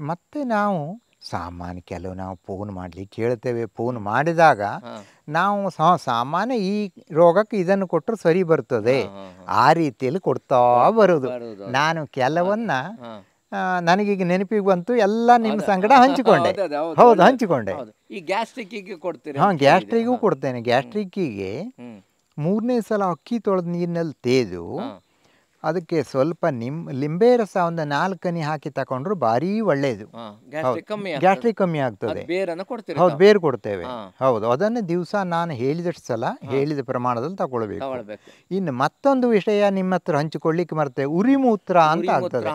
ಮತ್ತೆ ನಾವು ಸಾಮಾನ್ಯ ಕೆಲವು ನಾವು ಫೋನ್ ಮಾಡ್ಲಿಕ್ಕೆ ಹೇಳ್ತೇವೆ. ಫೋನ್ ಮಾಡಿದಾಗ ನಾವು ಸಾಮಾನ್ಯ ಈ ರೋಗಕ್ಕೆ ಇದನ್ನು ಕೊಟ್ಟರೆ ಸರಿ ಬರ್ತದೆ, ಆ ರೀತಿಯಲ್ಲಿ ಕೊಡ್ತಾ ಬರೋದು. ನಾನು ಕೆಲವನ್ನ ನನಗೀಗ ನೆನಪಿಗೆ ಬಂತು, ಎಲ್ಲ ನಿಮ್ಮ ಸಂಗಡ ಹಂಚಿಕೊಂಡೆ. ಹೌದು, ಹಂಚಿಕೊಂಡೆ. ಗ್ಯಾಸ್ಟ್ರಿಕ್ಗೂ ಕೊಡ್ತೇನೆ. ಗ್ಯಾಸ್ಟ್ರಿಕ್ಕಿಗೆ 3ನೇ ಸಲ ಅಕ್ಕಿ ತೊಳೆದ ನೀರಿನಲ್ಲಿ ತೇದು ಅದಕ್ಕೆ ಸ್ವಲ್ಪ ಲಿಂಬೆ ರಸ ಒಂದು 4 ಹನಿ ಹಾಕಿ ತಕೊಂಡ್ರು ಭಾರಿ ಒಳ್ಳೇದು. ಗ್ಯಾಸ್ಟ್ರಿಕ್ ಕಮ್ಮಿ ಆಗ್ತದೆ. ಹೌದು, ಬೇರು ಕೊಡ್ತೇವೆ. ಹೌದು, ಅದನ್ನು ದಿವಸ ನಾನು ಹೇಳಿದಷ್ಟು ಸಲ ಹೇಳಿದ ಪ್ರಮಾಣದಲ್ಲಿ ತಗೊಳ್ಬೇಕು. ಇನ್ನು ಮತ್ತೊಂದು ವಿಷಯ ನಿಮ್ಮ ಹತ್ರ ಹಂಚಿಕೊಳ್ಳಿಕ್ಕೆ ಮರ್ತೇವೆ, ಉರಿ ಮೂತ್ರ ಅಂತ ಆಗ್ತದೆ.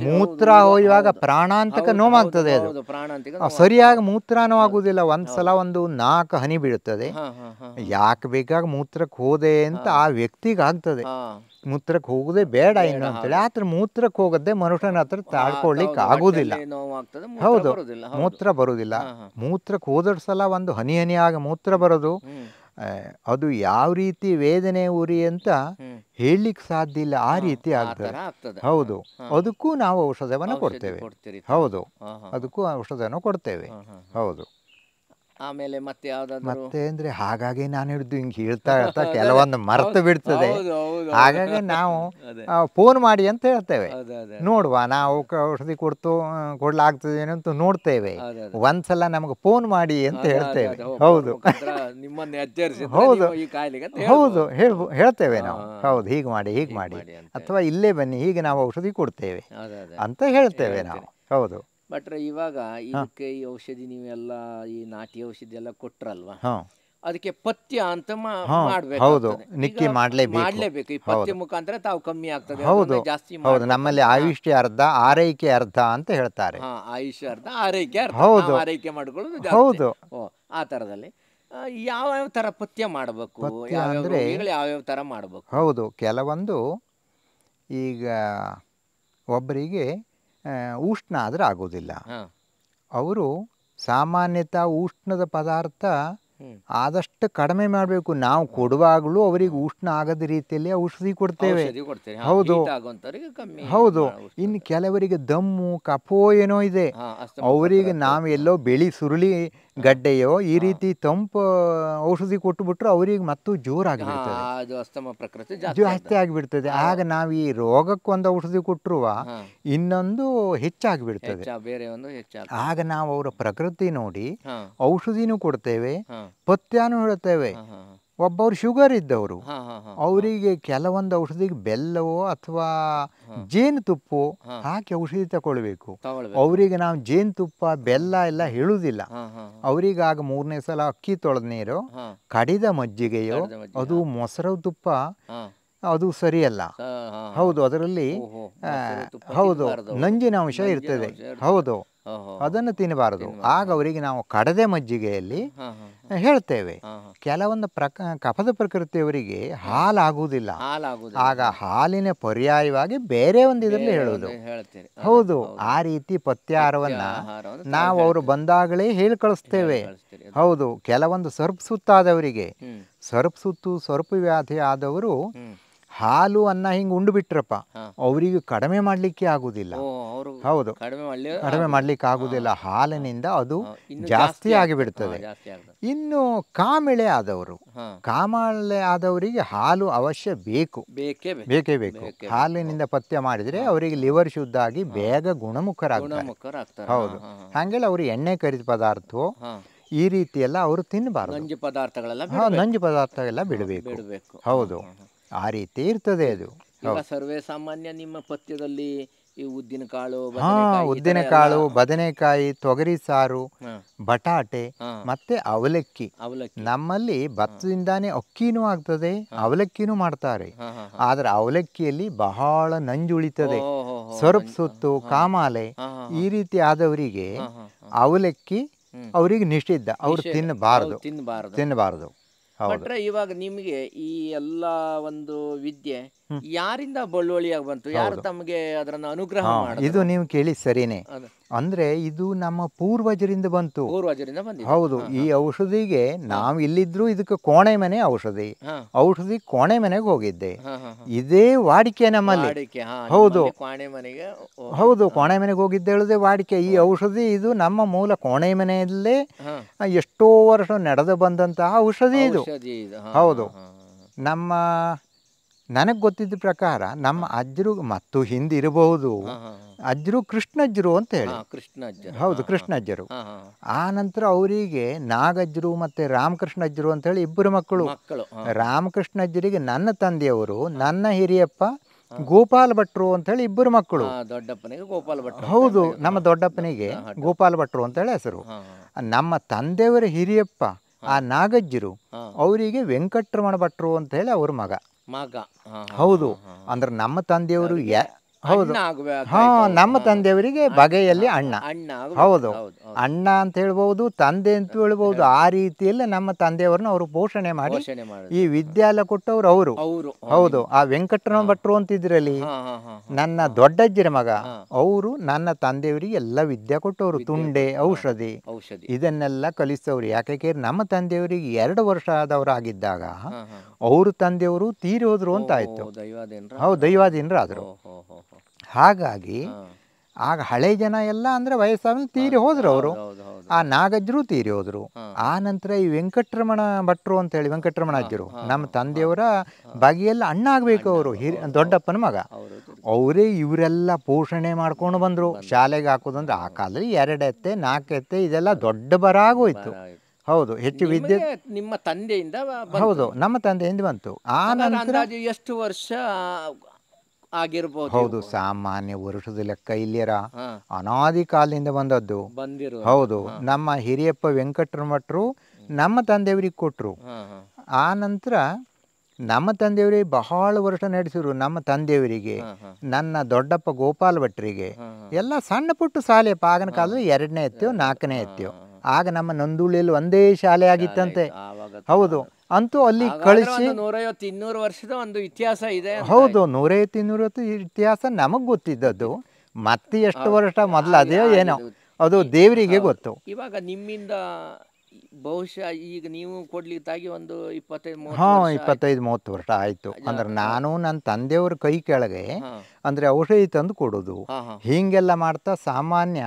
ಮೂತ್ರ ಹೋಯುವಾಗ ಪ್ರಾಣಾಂತಕ ನೋವಾಗ್ತದೆ. ಅದು ಸರಿಯಾಗಿ ಮೂತ್ರ ನೋವಾಗುವುದಿಲ್ಲ. ಒಂದ್ಸಲ ಒಂದು 4 ಹನಿ ಬೀಳುತ್ತದೆ. ಯಾಕೆ ಬೇಕಾಗ ಮೂತ್ರಕ್ಕೆ ಹೋದೆ ಅಂತ ಆ ವ್ಯಕ್ತಿಗೆ ಆಗ್ತದೆ. ಮೂತ್ರಕ್ಕೆ ಹೋಗುದೇ ಬೇಡ ಇನ್ನು ಅಂತೇಳಿ. ಆತರ ಮೂತ್ರಕ್ಕೆ ಹೋಗದೆ ಮನುಷ್ಯನ ಹತ್ರ ತಾಳ್ಕೊಳ್ಳಿಕ್ಕೆ ಆಗುದಿಲ್ಲ. ಹೌದು, ಮೂತ್ರ ಬರುವುದಿಲ್ಲ. ಮೂತ್ರಕ್ಕೆ ಹೋದಷ್ಟು ಸಲ ಒಂದು ಹನಿ ಹನಿಯಾಗಿ ಮೂತ್ರ ಬರೋದು, ಅದು ಯಾವ ರೀತಿ ವೇದನೆ ಉರಿ ಅಂತ ಹೇಳಲಿಕ್ಕೆ ಸಾಧ್ಯ ಇಲ್ಲ, ಆ ರೀತಿ ಆಗ್ತದೆ. ಹೌದು, ಅದಕ್ಕೂ ನಾವು ಔಷಧವನ್ನು ಕೊಡ್ತೇವೆ. ಹೌದು, ಅದಕ್ಕೂ ಔಷಧವನ್ನು ಕೊಡ್ತೇವೆ. ಹೌದು. ಆಮೇಲೆ ಮತ್ತೆ ಯಾವ್ದಾದ್ರು ಮತ್ತೆ ಅಂದ್ರೆ ಹಾಗಾಗಿ ನಾನು ಹಿಡಿದು ಹಿಂಗೆ ಹೇಳ್ತಾ ಹೇಳ್ತಾ ಕೆಲವೊಂದು ಮರೆತು ಬಿಡ್ತದೆ. ಹಾಗಾಗಿ ನಾವು ಫೋನ್ ಮಾಡಿ ಅಂತ ಹೇಳ್ತೇವೆ, ನೋಡುವ ನಾವು ಔಷಧಿ ಕೊಡ್ಲಾಗ್ತದೇನೋ ಅಂತ ನೋಡ್ತೇವೆ, ಒಂದ್ಸಲ ನಮಗೆ ಫೋನ್ ಮಾಡಿ ಅಂತ ಹೇಳ್ತೇವೆ. ಹೌದು ಹೌದು ಹೌದು ಹೇಳ್ತೇವೆ ನಾವು. ಹೌದು, ಹೀಗೆ ಮಾಡಿ ಅಥವಾ ಇಲ್ಲೇ ಬನ್ನಿ, ಹೀಗೆ ನಾವು ಔಷಧಿ ಕೊಡ್ತೇವೆ ಅಂತ ಹೇಳ್ತೇವೆ ನಾವು. ಹೌದು. ಭಟ್ರೆ, ಇವಾಗ ಇದಕ್ಕೆ ಈ ಔಷಧಿ ನೀವೆಲ್ಲ ಈ ನಾಟಿ ಔಷಧಿ ಎಲ್ಲ ಕೊಟ್ರಲ್ವಾ, ಅದಕ್ಕೆ ಪಥ್ಯ ಅಂತ ಹೌದು, ನಿಕ್ಕಿ ಮಾಡ್ಲೇಬೇಕು. ಈ ಪಥ್ಯ ಮುಖಾಂತರ ತಾವು ಕಮ್ಮಿ ಆಗ್ತದೆ. ಹೌದು ಜಾಸ್ತಿ ಹೌದು. ನಮ್ಮಲ್ಲಿ ಆಯುಷ್ಯ ಅರ್ಧ, ಆರೈಕೆ ಅರ್ಧ ಅಂತ ಹೇಳ್ತಾರೆ. ಆಯುಷ್ಯ ಅರ್ಧ, ಆರೈಕೆ ಅರ್ಧ. ಹೌದು, ಆರೈಕೆ ಮಾಡ್ಕೊಳ್ಳೋದು. ಹೌದು. ಆ ತರದಲ್ಲಿ ಯಾವ್ಯಾವ ತರ ಪಥ್ಯ ಮಾಡಬೇಕು ಅಂದ್ರೆ ಯಾವ್ಯಾವ ತರ ಮಾಡಬೇಕು? ಹೌದು, ಕೆಲವೊಂದು ಈಗ ಒಬ್ಬರಿಗೆ ಉಷ್ಣ ಆದರೆ ಆಗೋದಿಲ್ಲ, ಅವರು ಸಾಮಾನ್ಯತಃ ಉಷ್ಣದ ಪದಾರ್ಥ ಆದಷ್ಟು ಕಡಿಮೆ ಮಾಡಬೇಕು. ನಾವು ಕೊಡುವಾಗಲೂ ಅವರಿಗೆ ಉಷ್ಣ ಆಗದ ರೀತಿಯಲ್ಲಿ ಔಷಧಿ ಕೊಡ್ತೇವೆ. ಹೌದು ಹೌದು. ಇನ್ನು ಕೆಲವರಿಗೆ ದಮ್ಮು ಕಫೋ ಏನೋ ಇದೆ, ಅವರಿಗೆ ನಾವು ಎಲ್ಲೋ ಬೆಳಿ ಸುರುಳಿ ಗಡ್ಡೆಯೋ ಈ ರೀತಿ ತಂಪು ಔಷಧಿ ಕೊಟ್ಟುಬಿಟ್ರೆ ಅವರಿಗೆ ಮತ್ತು ಜೋರಾಗಿಬಿಡ್ತದೆ, ಜಾಸ್ತಿ ಆಗಿಬಿಡ್ತದೆ. ಆಗ ನಾವು ಈ ರೋಗಕ್ಕೊಂದು ಔಷಧಿ ಕೊಟ್ಟರುವ ಇನ್ನೊಂದು ಹೆಚ್ಚಾಗಿಬಿಡ್ತದೆ. ಆಗ ನಾವು ಅವರ ಪ್ರಕೃತಿ ನೋಡಿ ಔಷಧಿನೂ ಕೊಡ್ತೇವೆ, ಪಥ್ಯನೂ ಹೇಳ್ತೇವೆ. ಒಬ್ಬರು ಶುಗರ್ ಇದ್ದವರು, ಅವರಿಗೆ ಕೆಲವೊಂದು ಔಷಧಿಗೆ ಬೆಲ್ಲವೋ ಅಥವಾ ಜೇನುತುಪ್ಪೋ ಹಾಕಿ ಔಷಧಿ ತಗೊಳ್ಬೇಕು. ಅವರಿಗೆ ನಾವು ಜೇನುತುಪ್ಪ ಬೆಲ್ಲ ಎಲ್ಲ ಹೇಳುವುದಿಲ್ಲ. ಅವರಿಗೆ ಆಗ 3ನೇ ಸಲ ಅಕ್ಕಿ ತೊಳೆದ ನೀರು, ಕಡಿದ ಮಜ್ಜಿಗೆಯೋ, ಅದು ಮೊಸರು ತುಪ್ಪ, ಅದು ಸರಿಯಲ್ಲ. ಹೌದು, ಅದರಲ್ಲಿ ಹೌದು ನಂಜಿನ ಅಂಶ ಇರ್ತದೆ. ಹೌದು, ಅದನ್ನು ತಿನ್ನಬಾರದು. ಆಗ ಅವರಿಗೆ ನಾವು ಕಡದೆ ಮಜ್ಜಿಗೆಯಲ್ಲಿ ಹೇಳ್ತೇವೆ. ಕೆಲವೊಂದು ಕಫದ ಪ್ರಕೃತಿಯವರಿಗೆ ಹಾಲಾಗುವುದಿಲ್ಲ, ಆಗ ಹಾಲಿನ ಪರ್ಯಾಯವಾಗಿ ಬೇರೆ ಒಂದು ಇದರಲ್ಲಿ ಹೇಳೋದು. ಹೌದು, ಆ ರೀತಿ ಪಥ್ಯಾಹಾರವನ್ನ ನಾವು ಅವರು ಬಂದಾಗಲೇ ಹೇಳಿ ಕಳಿಸ್ತೇವೆ. ಹೌದು, ಕೆಲವೊಂದು ಸರ್ಪ್ ಸುತ್ತಾದವರಿಗೆ, ಸರ್ಪ್ ಸುತ್ತು ಸರ್ಪ್ ವ್ಯಾಧಿ ಆದವರು ಹಾಲು ಅನ್ನ ಹಿಂಗೆ ಉಂಡು ಬಿಟ್ರಪ್ಪ, ಅವರಿಗೆ ಕಡಿಮೆ ಮಾಡಲಿಕ್ಕೆ ಆಗುದಿಲ್ಲ. ಹೌದು, ಕಡಿಮೆ ಮಾಡ್ಲಿಕ್ಕೆ ಆಗುದಿಲ್ಲ. ಹಾಲಿನಿಂದ ಅದು ಜಾಸ್ತಿ ಆಗಿಬಿಡ್ತದೆ. ಇನ್ನು ಕಾಮಿಳೆ ಆದವರು, ಕಾಮಾಲೆ ಆದವರಿಗೆ ಹಾಲು ಅವಶ್ಯ ಬೇಕೇ ಬೇಕು. ಹಾಲಿನಿಂದ ಪಥ್ಯ ಮಾಡಿದ್ರೆ ಅವರಿಗೆ ಲಿವರ್ ಶುದ್ಧ ಆಗಿ ಬೇಗ ಗುಣಮುಖರಾಗ್ತಾರೆ. ಹೌದು, ಹಾಗೆಲ್ಲ ಅವರು ಎಣ್ಣೆ ಕರಿದ ಪದಾರ್ಥವೋ ಈ ರೀತಿ ಎಲ್ಲ ಅವರು ತಿನ್ನಬಾರದು. ನಂಜು ಪದಾರ್ಥ ಎಲ್ಲ ಬಿಡಬೇಕು. ಹೌದು, ಆ ರೀತಿ ಇರ್ತದೆ ಅದು. ಸರ್ವೇ ಸಾಮಾನ್ಯ ನಿಮ್ಮ ಪಥ್ಯದಲ್ಲಿ ಈ ಉದ್ದಿನಕಾಳು, ಬದನೆಕಾಯಿ, ತೊಗರಿ ಸಾರು, ಬಟಾಟೆ ಮತ್ತೆ ಅವಲಕ್ಕಿ. ನಮ್ಮಲ್ಲಿ ಭತ್ತದಿಂದಾನೇ ಅಕ್ಕಿನೂ ಆಗ್ತದೆ, ಅವಲಕ್ಕಿನೂ ಮಾಡ್ತಾರೆ. ಆದ್ರೆ ಅವಲಕ್ಕಿಯಲ್ಲಿ ಬಹಳ ನಂಜು ಉಳಿತದೆ. ಸರ್ಪ್ ಸುತ್ತು, ಕಾಮಾಲೆ ಈ ರೀತಿ ಆದವರಿಗೆ ಅವಲಕ್ಕಿ ಅವರಿಗೆ ನಿಷಿದ್ಧ, ಅವರು ತಿನ್ನಬಾರದು. ಭಟ್ರೆ, ಇವಾಗ ನಿಮಗೆ ಈ ಎಲ್ಲ ಒಂದು ವಿದ್ಯೆ ಯಾರಿಂದ ಬಳುವಳಿಯಾಗಿ ಬಂತು? ಯಾರು ತಮಗೆ ಅದನ್ನ ಅನುಗ್ರಹ ಮಾಡಿದ್ರು? ಇದು ನೀವು ಕೇಳಿ ಸರಿನೇ. ಅಂದ್ರೆ ಇದು ನಮ್ಮ ಪೂರ್ವಜರಿಂದ ಬಂತು. ಹೌದು, ಈ ಔಷಧಿಗೆ ನಾವು ಇಲ್ಲಿದ್ರು ಇದಕ್ಕೆ ಕೋಣೆ ಮನೆ ಔಷಧಿ ಕೋಣೆ ಮನೆಗೆ ಹೋಗಿದ್ದೆ. ಇದೇ ವಾಡಿಕೆ ನಮ್ಮಲ್ಲಿ. ಹೌದು ಹೌದು, ಕೋಣೆ ಮನೆಗೆ ಹೋಗಿದ್ದೆ ಹೇಳುದೇ ವಾಡಿಕೆ. ಈ ಔಷಧಿ ಇದು ನಮ್ಮ ಮೂಲ ಕೋಣೆ ಮನೆಯಲ್ಲೇ ಎಷ್ಟೋ ವರ್ಷ ನಡೆದು ಬಂದಂತಹ ಔಷಧಿ ಇದು. ಹೌದು, ನನಗೆ ಗೊತ್ತಿದ್ದ ಪ್ರಕಾರ ನಮ್ಮ ಅಜ್ಜರು ಮತ್ತು ಹಿಂದಿರಬಹುದು, ಅಜ್ಜರು ಕೃಷ್ಣಜ್ಜರು ಅಂತ ಹೇಳಿ. ಹೌದು, ಕೃಷ್ಣಜ್ಜರು. ಆ ನಂತರ ಅವರಿಗೆ ನಾಗಜ್ಜರು ಮತ್ತೆ ರಾಮಕೃಷ್ಣಜ್ಜರು ಅಂತ ಹೇಳಿ ಇಬ್ಬರು ಮಕ್ಕಳು. ರಾಮಕೃಷ್ಣಜ್ಜರಿಗೆ ನನ್ನ ತಂದೆಯವರು, ನನ್ನ ಹಿರಿಯಪ್ಪ ಗೋಪಾಲ ಭಟ್ರು ಅಂತ ಹೇಳಿ ಇಬ್ಬರು ಮಕ್ಕಳು. ಹೌದು, ನಮ್ಮ ದೊಡ್ಡಪ್ಪನಿಗೆ ಗೋಪಾಲ ಭಟ್ರು ಅಂತ ಹೇಳಿ ಹೆಸರು. ನಮ್ಮ ತಂದೆಯವರ ಹಿರಿಯಪ್ಪ ಆ ನಾಗಜ್ಜರು, ಅವರಿಗೆ ವೆಂಕಟರಮಣ ಭಟ್ರು ಅಂತ ಹೇಳಿ ಅವ್ರ ಮಗ. ಹೌದು, ಅಂದ್ರೆ ನಮ್ಮ ತಂದೆಯವರು ಹೌದು ನಮ್ಮ ತಂದೆಯವರಿಗೆ ಬಗೆಯಲ್ಲಿ ಅಣ್ಣ. ಹೌದು, ಅಣ್ಣ ಅಂತ ಹೇಳ್ಬಹುದು, ತಂದೆ ಅಂತ ಹೇಳ್ಬಹುದು. ಆ ರೀತಿಯಲ್ಲಿ ನಮ್ಮ ತಂದೆಯವ್ರನ್ನ ಅವರು ಪೋಷಣೆ ಮಾಡಿ ಈ ವಿದ್ಯಾಲಯ ಕೊಟ್ಟವ್ರು ಅವರು. ಹೌದು, ಆ ವೆಂಕಟರಮಣ ಭಟ್ರು ಅಂತಿದ್ರಲ್ಲಿ ನನ್ನ ದೊಡ್ಡಜ್ಜಿರ ಮಗ, ಅವರು ನನ್ನ ತಂದೆಯವರಿಗೆ ಎಲ್ಲ ವಿದ್ಯೆ ಕೊಟ್ಟವರು. ತುಂಡೆ, ಔಷಧಿ ಇದನ್ನೆಲ್ಲ ಕಲಿಸ್ತವ್ರು. ಯಾಕೆ ನಮ್ಮ ತಂದೆಯವರಿಗೆ 2 ವರ್ಷ ಆದವರಾಗಿದ್ದಾಗ ಅವ್ರ ತಂದೆಯವರು ತೀರಿ ಹೋದ್ರು ಅಂತ ಆಯ್ತು. ಹೌದು, ದೈವಾಧೀನರಾದ್ರು. ಹಾಗಾಗಿ ಆಗ ಹಳೆ ಜನ ಎಲ್ಲ ಅಂದ್ರೆ ವಯಸ್ಸಾದ್ಮೇಲೆ ತೀರಿ ಹೋದ್ರು ಅವರು. ಆ ನಾಗಜ್ಜರು ತೀರಿ ಹೋದ್ರು. ಆ ನಂತರ ಈ ವೆಂಕಟರಮಣ ಭಟ್ರು ಅಂತ ಹೇಳಿ ವೆಂಕಟರಮಣ ಅಜ್ಜರು ನಮ್ಮ ತಂದೆಯವರ ಬಗೆಯಲ್ಲಿ ಅಣ್ಣ ಆಗ್ಬೇಕು. ಅವರು ದೊಡ್ಡಪ್ಪನ ಮಗ. ಅವರೇ ಇವರೆಲ್ಲ ಪೋಷಣೆ ಮಾಡ್ಕೊಂಡು ಬಂದ್ರು. ಶಾಲೆಗೆ ಹಾಕೋದಂದ್ರೆ ಆ ಕಾಲದಲ್ಲಿ 2 ಎತ್ತೆ 4 ಎತ್ತೆ ಇದೆಲ್ಲ ದೊಡ್ಡ ಬರ ಆಗೋಯ್ತು. ಹೌದು, ಹೆಚ್ಚು ವಿದ್ಯೆ ನಿಮ್ಮ ತಂದೆಯಿಂದ. ಹೌದು, ನಮ್ಮ ತಂದೆಯಿಂದ ಬಂತು. ಆ ನಂತರ ಎಷ್ಟು ವರ್ಷ ಆಗಿರ್ಬೋದು? ಹೌದು, ಸಾಮಾನ್ಯ ವರ್ಷದ ಲೆಕ್ಕ ಇಲ್ಲಿಯರ ಅನಾದಿ ಕಾಲದಿಂದ ಬಂದದ್ದು. ಹೌದು, ನಮ್ಮ ಹಿರಿಯಪ್ಪ ವೆಂಕಟರಮಠರು ನಮ್ಮ ತಂದೆಯವರಿಗೆ ಕೊಟ್ಟರು. ಆ ನಂತರ ನಮ್ಮ ತಂದೆಯವರಿಗೆ ಬಹಳ ವರ್ಷ ನಡೆಸಿರು. ನಮ್ಮ ತಂದೆಯವರಿಗೆ, ನನ್ನ ದೊಡ್ಡಪ್ಪ ಗೋಪಾಲ ಭಟ್ರಿಗೆ ಎಲ್ಲ ಸಣ್ಣ ಪುಟ್ಟ ಶಾಲೆ. ಆಗಿನ ಕಾಲದಲ್ಲಿ 2ನೇ ಎತ್ತೇವು 4ನೇ ಎತ್ತೇವು. ಆಗ ನಮ್ಮ ನಂದುಳ್ಳಿಯಲ್ಲಿ ಒಂದೇ ಶಾಲೆ ಆಗಿತ್ತಂತೆ. ಹೌದು, ಅಂತೂ ಅಲ್ಲಿ ಕಳಿಸಿ 150-200 ವರ್ಷದ ಒಂದು ಇತಿಹಾಸ ಇದೆ. ಹೌದು, 150-200 ಇತಿಹಾಸ ನಮಗ್ ಗೊತ್ತಿದ್ದದ್ದು. ಮತ್ತೆ ಎಷ್ಟು ವರ್ಷ ಮೊದಲು ಅದೇ ಏನೋ ಅದು ದೇವರಿಗೆ ಗೊತ್ತು. ಇವಾಗ ನಿಮ್ಮಿಂದ ಬಹುಶಃ ಈಗ ನೀವು ಕೊಡ್ಲಿಕ್ಕಾಗಿ ಒಂದು 25-30 ವರ್ಷ ಆಯ್ತು. ಅಂದ್ರೆ ನಾನು ನನ್ನ ತಂದೆಯವ್ರ ಕೈ ಕೆಳಗೆ ಅಂದ್ರೆ ಔಷಧಿ ತಂದು ಕೊಡೋದು ಹೀಗೆಲ್ಲ ಮಾಡ್ತಾ ಸಾಮಾನ್ಯ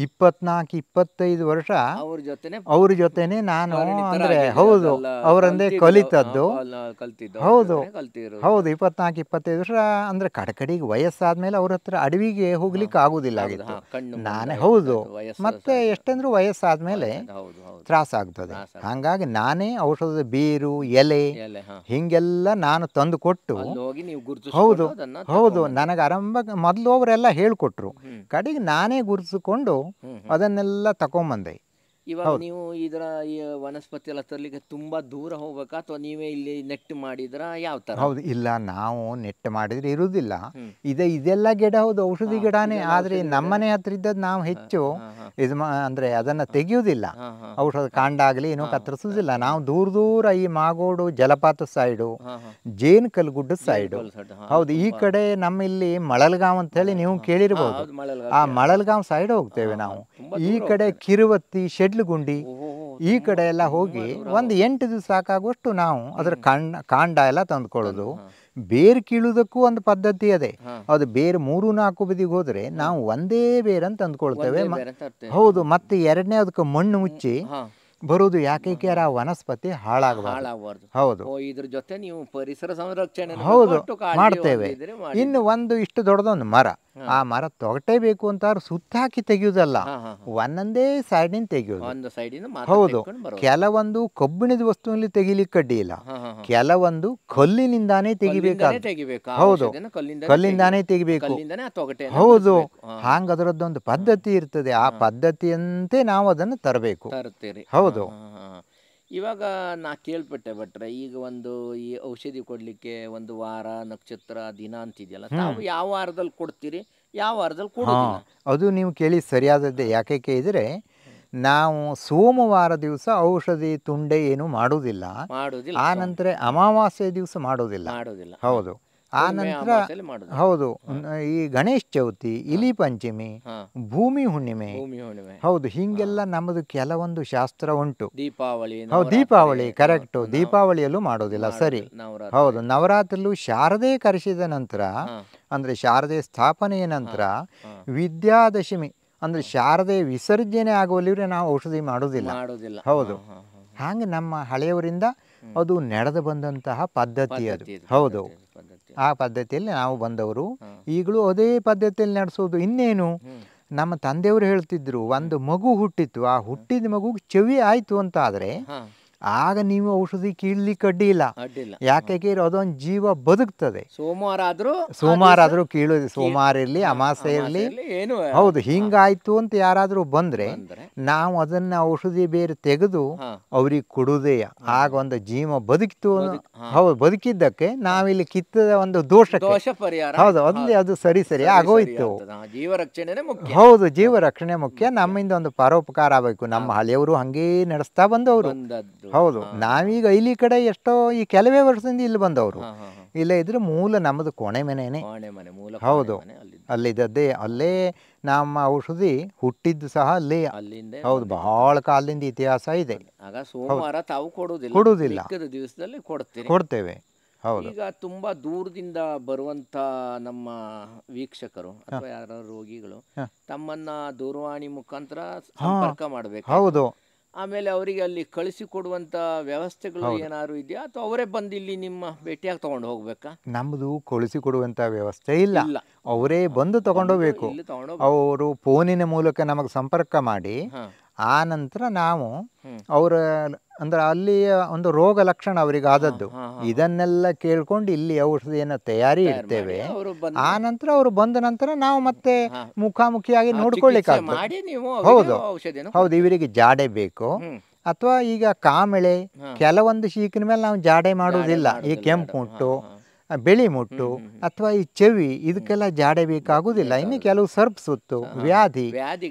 24-25 ವರ್ಷ ಅವ್ರ ಜೊತೆನೆ ನಾನು ಅಂದ್ರೆ ಹೌದು ಅವರಂದೇ ಕಲಿತದ್ದು. ಹೌದು ಹೌದು 24-25 ವರ್ಷ ಅಂದ್ರೆ ಕಡೆಗೆ ವಯಸ್ಸಾದ್ಮೇಲೆ ಅವ್ರ ಹತ್ರ ಅಡವಿಗೆ ಹೋಗ್ಲಿಕ್ಕೆ ಆಗುದಿಲ್ಲ ಆಗಿತ್ತು. ನಾನೇ ಹೌದು, ಮತ್ತೆ ಎಷ್ಟಂದ್ರೂ ವಯಸ್ಸಾದ್ಮೇಲೆ ತ್ರಾಸ ಆಗ್ತದೆ. ಹಾಗಾಗಿ ನಾನೇ ಔಷಧದ ಬೇರು ಎಲೆ ಹಿಂಗೆಲ್ಲ ನಾನು ತಂದು ಕೊಟ್ಟು ಹೌದು ಹೌದು ನನಗೆ ಆರಂಭ ಮೊದಲು ಅವರೆಲ್ಲ ಹೇಳ್ಕೊಟ್ರು. ಕಡೆಗೆ ನಾನೇ ಗುರುತಿಸಿಕೊಂಡು ಅದನ್ನೆಲ್ಲ ತಗೊಂಬಂದೆ. ಇವಾಗ ನೀವು ಇದರ ವನಸ್ಪತಿ ಎಲ್ಲ ತರಲಿಕ್ಕೆ ತುಂಬಾ ದೂರ ಹೋಗ್ಬೇಕಾ ಅಥವಾ ನೀವೇ ಇಲ್ಲಿ ನೆಟ್ ಮಾಡಿದ್ರ ಯಾವ ತರ? ಹೌದು, ಇಲ್ಲ ನಾವು ನೆಟ್ ಮಾಡಿದ್ರೆ ಇರುವುದಿಲ್ಲ. ಇದೆಲ್ಲ ಗಿಡ ಹೌದು ಔಷಧಿ ಗಿಡನೇ, ಆದ್ರೆ ನಮ್ಮನೆ ಹತ್ರ ಇದ್ದದ್ದು ನಾವು ಹೆಚ್ಚು ಇದು ಅಂದ್ರೆ ಅದನ್ನ ತೆಗೆಯುವುದಿಲ್ಲ. ಔಷಧ ಕಾಂಡ ಆಗ್ಲಿ ಏನೋ ಕತ್ತರಿಸುವುದಿಲ್ಲ. ನಾವು ದೂರ ಈ ಮಾಗೋಡು ಜಲಪಾತ ಸೈಡು, ಜೇನುಕಲ್ಗುಡ್ಡದ ಸೈಡು, ಹೌದು ಈ ಕಡೆ ನಮ್ಮಲ್ಲಿ ಮಳಲ್ಗಾಂವ್ ಅಂತ ಹೇಳಿ ನೀವು ಕೇಳಿರ್ಬೋದು. ಆ ಮಳಲ್ಗಾಂವ್ ಸೈಡ್ ಹೋಗ್ತೇವೆ ನಾವು. ಈ ಕಡೆ ಕಿರುವತ್ತಿ ಶೆಡ್ಲುಗುಂಡಿ ಈ ಕಡೆ ಎಲ್ಲ ಹೋಗಿ ಒಂದು 8 ದಿವಸ ಸಾಕಾಗುವಷ್ಟು ನಾವು ಅದರ ಕಾಂಡ ಎಲ್ಲ ತಂದ್ಕೊಳ್ಳೋದು. ಬೇರು ಕೀಳುವುದಕ್ಕೂ ಒಂದು ಪದ್ಧತಿ ಅದೇ. ಅದು ಬೇರು 3-4 ಬದಿಗೆ ಹೋದ್ರೆ ನಾವು ಒಂದೇ ಬೇರನ್ನು ತಂದ್ಕೊಳ್ತೇವೆ. ಹೌದು, ಮತ್ತೆ ಎರಡನೇ ಅದಕ್ಕೆ ಮಣ್ಣು ಮುಚ್ಚಿ ಬರುವುದು. ಯಾಕೆ ಆ ವನಸ್ಪತಿ ಹಾಳಾಗಬಾರದು. ಹೌದು, ಇದ್ರ ಜೊತೆ ನೀವು ಪರಿಸರ ಸಂರಕ್ಷಣೆ ಹೌದು ಮಾಡ್ತೇವೆ. ಇನ್ನು ಒಂದು ಇಷ್ಟು ದೊಡ್ಡದೊಂದು ಮರ, ಆ ಮರ ತೊಗಟೇಬೇಕು ಅಂತ ಸುತ್ತ ಹಾಕಿ ತೆಗೆಯುವುದಲ್ಲ, ಒಂದೊಂದೇ ಸೈಡಿನ ತೆಗೆಯುವುದು. ಹೌದು, ಕೆಲವೊಂದು ಕಬ್ಬಿಣದ ವಸ್ತುವಿನಲ್ಲಿ ತೆಗಿಲಿಕ್ಕೆ ಅಡ್ಡಿ ಇಲ್ಲ, ಕೆಲವೊಂದು ಕಲ್ಲಿನಿಂದಾನೇ ತೆಗಿಬೇಕಾಗ. ಹೌದು, ಕಲ್ಲಿಂದಾನೇ ತೆಗಿಬೇಕು. ಹೌದು, ಹಾಂಗ ಅದರದ್ದೊಂದು ಪದ್ಧತಿ ಇರ್ತದೆ. ಆ ಪದ್ಧತಿಯಂತೆ ನಾವು ಅದನ್ನು ತರಬೇಕು. ಹೌದು, ಇವಾಗ ನಾ ಕೇಳ್ಪಟ್ಟೆ ಭಟ್ರೆ, ಈಗ ಒಂದು ಈ ಔಷಧಿ ಕೊಡ್ಲಿಕ್ಕೆ ಒಂದು ವಾರ ನಕ್ಷತ್ರ ದಿನ ಅಂತಿದೆಯಲ್ಲ, ತಾವು ಯಾವ ವಾರದಲ್ಲಿ ಕೊಡ್ತೀರಿ, ಯಾವ ವಾರದಲ್ಲಿ ಕೊಡೋದಿಲ್ಲ? ಅದು ನೀವು ಕೇಳಿ ಸರಿಯಾದದ್ದೇ. ಯಾಕೆ ಇದ್ರೆ ನಾವು ಸೋಮವಾರ ದಿವಸ ಔಷಧಿ ತುಂಡೆ ಏನು ಮಾಡುವುದಿಲ್ಲ. ಆ ನಂತರ ಅಮಾವಾಸ್ಯೆ ದಿವಸ ಮಾಡುವುದಿಲ್ಲ. ಹೌದು, ಆ ನಂತರ ಹೌದು ಈ ಗಣೇಶ ಚೌತಿ, ಇಲಿ ಪಂಚಮಿ, ಭೂಮಿ ಹುಣ್ಣಿಮೆ, ಹೌದು ಹಿಂಗೆಲ್ಲ ನಮ್ಮದು ಕೆಲವೊಂದು ಶಾಸ್ತ್ರ ಉಂಟು. ಹೌದು, ದೀಪಾವಳಿ ಕರೆಕ್ಟು, ದೀಪಾವಳಿಯಲ್ಲೂ ಮಾಡೋದಿಲ್ಲ. ಸರಿ, ಹೌದು, ನವರಾತ್ರಿಯಲ್ಲೂ ಶಾರದೆ ಕರೆಸಿದ ನಂತರ ಅಂದ್ರೆ ಶಾರದೆ ಸ್ಥಾಪನೆಯ ನಂತರ ವಿದ್ಯಾದಶಮಿ ಅಂದ್ರೆ ಶಾರದೆ ವಿಸರ್ಜನೆ ಆಗುವಲ್ಲಿವ್ರೆ ನಾವು ಔಷಧಿ ಮಾಡೋದಿಲ್ಲ. ಹೌದು, ಹಾಗೆ ನಮ್ಮ ಹಳೆಯವರಿಂದ ಅದು ನಡೆದು ಬಂದಂತಹ ಪದ್ಧತಿ ಅದು. ಹೌದು, ಆ ಪದ್ಧತಿಯಲ್ಲಿ ನಾವು ಬಂದವರು, ಈಗಲೂ ಅದೇ ಪದ್ಧತಿಯಲ್ಲಿ ನಡೆಸೋದು. ಇನ್ನೇನು, ನಮ್ಮ ತಂದೆಯವರು ಹೇಳ್ತಿದ್ರು, ಒಂದು ಮಗು ಹುಟ್ಟಿತ್ತು, ಆ ಹುಟ್ಟಿದ ಮಗು ಚೆವಿ ಆಯ್ತು ಅಂತ ಆದ್ರೆ ಆಗ ನೀವು ಔಷಧಿ ಕೀಳ್ಲಿಕ್ಕೆ ಅಡ್ಡಿ ಇಲ್ಲ. ಯಾಕೆ ಅದೊಂದು ಜೀವ ಬದುಕ್ತದೆ. ಸೋಮವಾರ ಆದ್ರೂ ಕೀಳೋದು, ಸೋಮವಾರ ಇರಲಿ ಅಮಾಸೆ ಇರಲಿ. ಹೌದು, ಹಿಂಗಾಯ್ತು ಅಂತ ಯಾರಾದ್ರೂ ಬಂದ್ರೆ ನಾವು ಅದನ್ನ ಔಷಧಿ ಬೇರೆ ತೆಗೆದು ಅವ್ರಿಗೆ ಕೊಡುದೇ. ಆಗ ಒಂದು ಜೀವ ಬದುಕಿತು. ಹೌದು, ಬದುಕಿದ್ದಕ್ಕೆ ನಾವಿಲ್ಲಿ ಕಿತ್ತದ ಒಂದು ದೋಷಕ್ಕೆ ಹೌದು ಅಲ್ಲಿ ಅದು ಸರಿ ಆಗೋಯ್ತು. ಹೌದು, ಜೀವ ರಕ್ಷಣೆ ಮುಖ್ಯ. ನಮ್ಮಿಂದ ಒಂದು ಪರೋಪಕಾರ ಆಗಬೇಕು. ನಮ್ಮ ಹಳೆಯವರು ಹಂಗೇ ನಡೆಸ್ತಾ ಬಂದವರು. ಹೌದು, ನಾವೀಗ ಇಲ್ಲಿ ಕಡೆ ಎಷ್ಟೋ ಈ ಕೆಲವೇ ವರ್ಷದಿಂದ ಇಲ್ಲಿ ಬಂದವರು. ಇಲ್ಲ ಇದ್ರೆ ಮೂಲ ನಮ್ಮದು ಕೋಣೆ ಮನೆನೇ. ಹೌದು, ಅಲ್ಲಿದ್ದದ್ದೇ, ಅಲ್ಲೇ ನಮ್ಮ ಔಷಧಿ ಹುಟ್ಟಿದ್ದು ಸಹ ಅಲ್ಲೇ. ಹೌದು, ಬಹಳ ಕಾಲದಿಂದ ಇತಿಹಾಸ ಇದೆ. ಕೊಡುವುದಿಲ್ಲ, ಕೊಡ್ತೇವೆ. ಈಗ ತುಂಬಾ ದೂರದಿಂದ ಬರುವಂತ ನಮ್ಮ ವೀಕ್ಷಕರು ಅಥವಾ ಯಾರು ರೋಗಿಗಳು ತಮ್ಮನ್ನ ದೂರವಾಣಿ ಮುಖಾಂತರ ಸಂಪರ್ಕ ಮಾಡಬೇಕು. ಹೌದು, ಆಮೇಲೆ ಅವರಿಗೆ ಅಲ್ಲಿ ಕಳಿಸಿಕೊಡುವಂತ ವ್ಯವಸ್ಥೆಗಳು ಏನಾದ್ರು ಇದೆಯಾ ಅಥವಾ ಅವರೇ ಬಂದು ಇಲ್ಲಿ ನಿಮ್ಮ ಭೇಟಿಯಾಗಿ ತಗೊಂಡು ಹೋಗ್ಬೇಕಾ? ನಮ್ಮದು ಕಳಿಸಿಕೊಡುವಂತ ವ್ಯವಸ್ಥೆ ಇಲ್ಲ, ಅವರೇ ಬಂದು ತಗೊಂಡೋಗ್ಬೇಕು. ಅವರು ಫೋನಿನ ಮೂಲಕ ನಮಗೆ ಸಂಪರ್ಕ ಮಾಡಿ ಆ ನಂತರ ನಾವು ಅವರ ಅಂದ್ರೆ ಅಲ್ಲಿಯ ಒಂದು ರೋಗ ಲಕ್ಷಣ ಅವರಿಗೆ ಆದದ್ದು ಇದನ್ನೆಲ್ಲ ಕೇಳ್ಕೊಂಡು ಇಲ್ಲಿ ಔಷಧಿಯನ್ನು ತಯಾರಿ ಇಡ್ತೇವೆ. ಆ ನಂತರ ಅವರು ಬಂದ ನಂತರ ನಾವು ಮತ್ತೆ ಮುಖಾಮುಖಿಯಾಗಿ ನೋಡ್ಕೊಳ್ಳಿಕ್ಕಾಗ್ತದೆ. ಹೌದು ಹೌದು, ಇವರಿಗೆ ಜಾಡೆ ಬೇಕು ಅಥವಾ ಈಗ ಕಾಮೆಳೆ, ಕೆಲವೊಂದು ಶೀಕಿನ ಮೇಲೆ ನಾವು ಜಾಡೆ ಮಾಡುವುದಿಲ್ಲ. ಈ ಕೆಂಪು ಮುಟ್ಟು, ಬೆಳಿ ಮುಟ್ಟು ಅಥವಾ ಈ ಚೆವಿ, ಇದಕ್ಕೆಲ್ಲ ಜಾಡೆ ಬೇಕಾಗುದಿಲ್ಲ. ಇನ್ನು ಕೆಲವು ಸರ್ಪ್ ಸುತ್ತು, ವ್ಯಾಧಿ,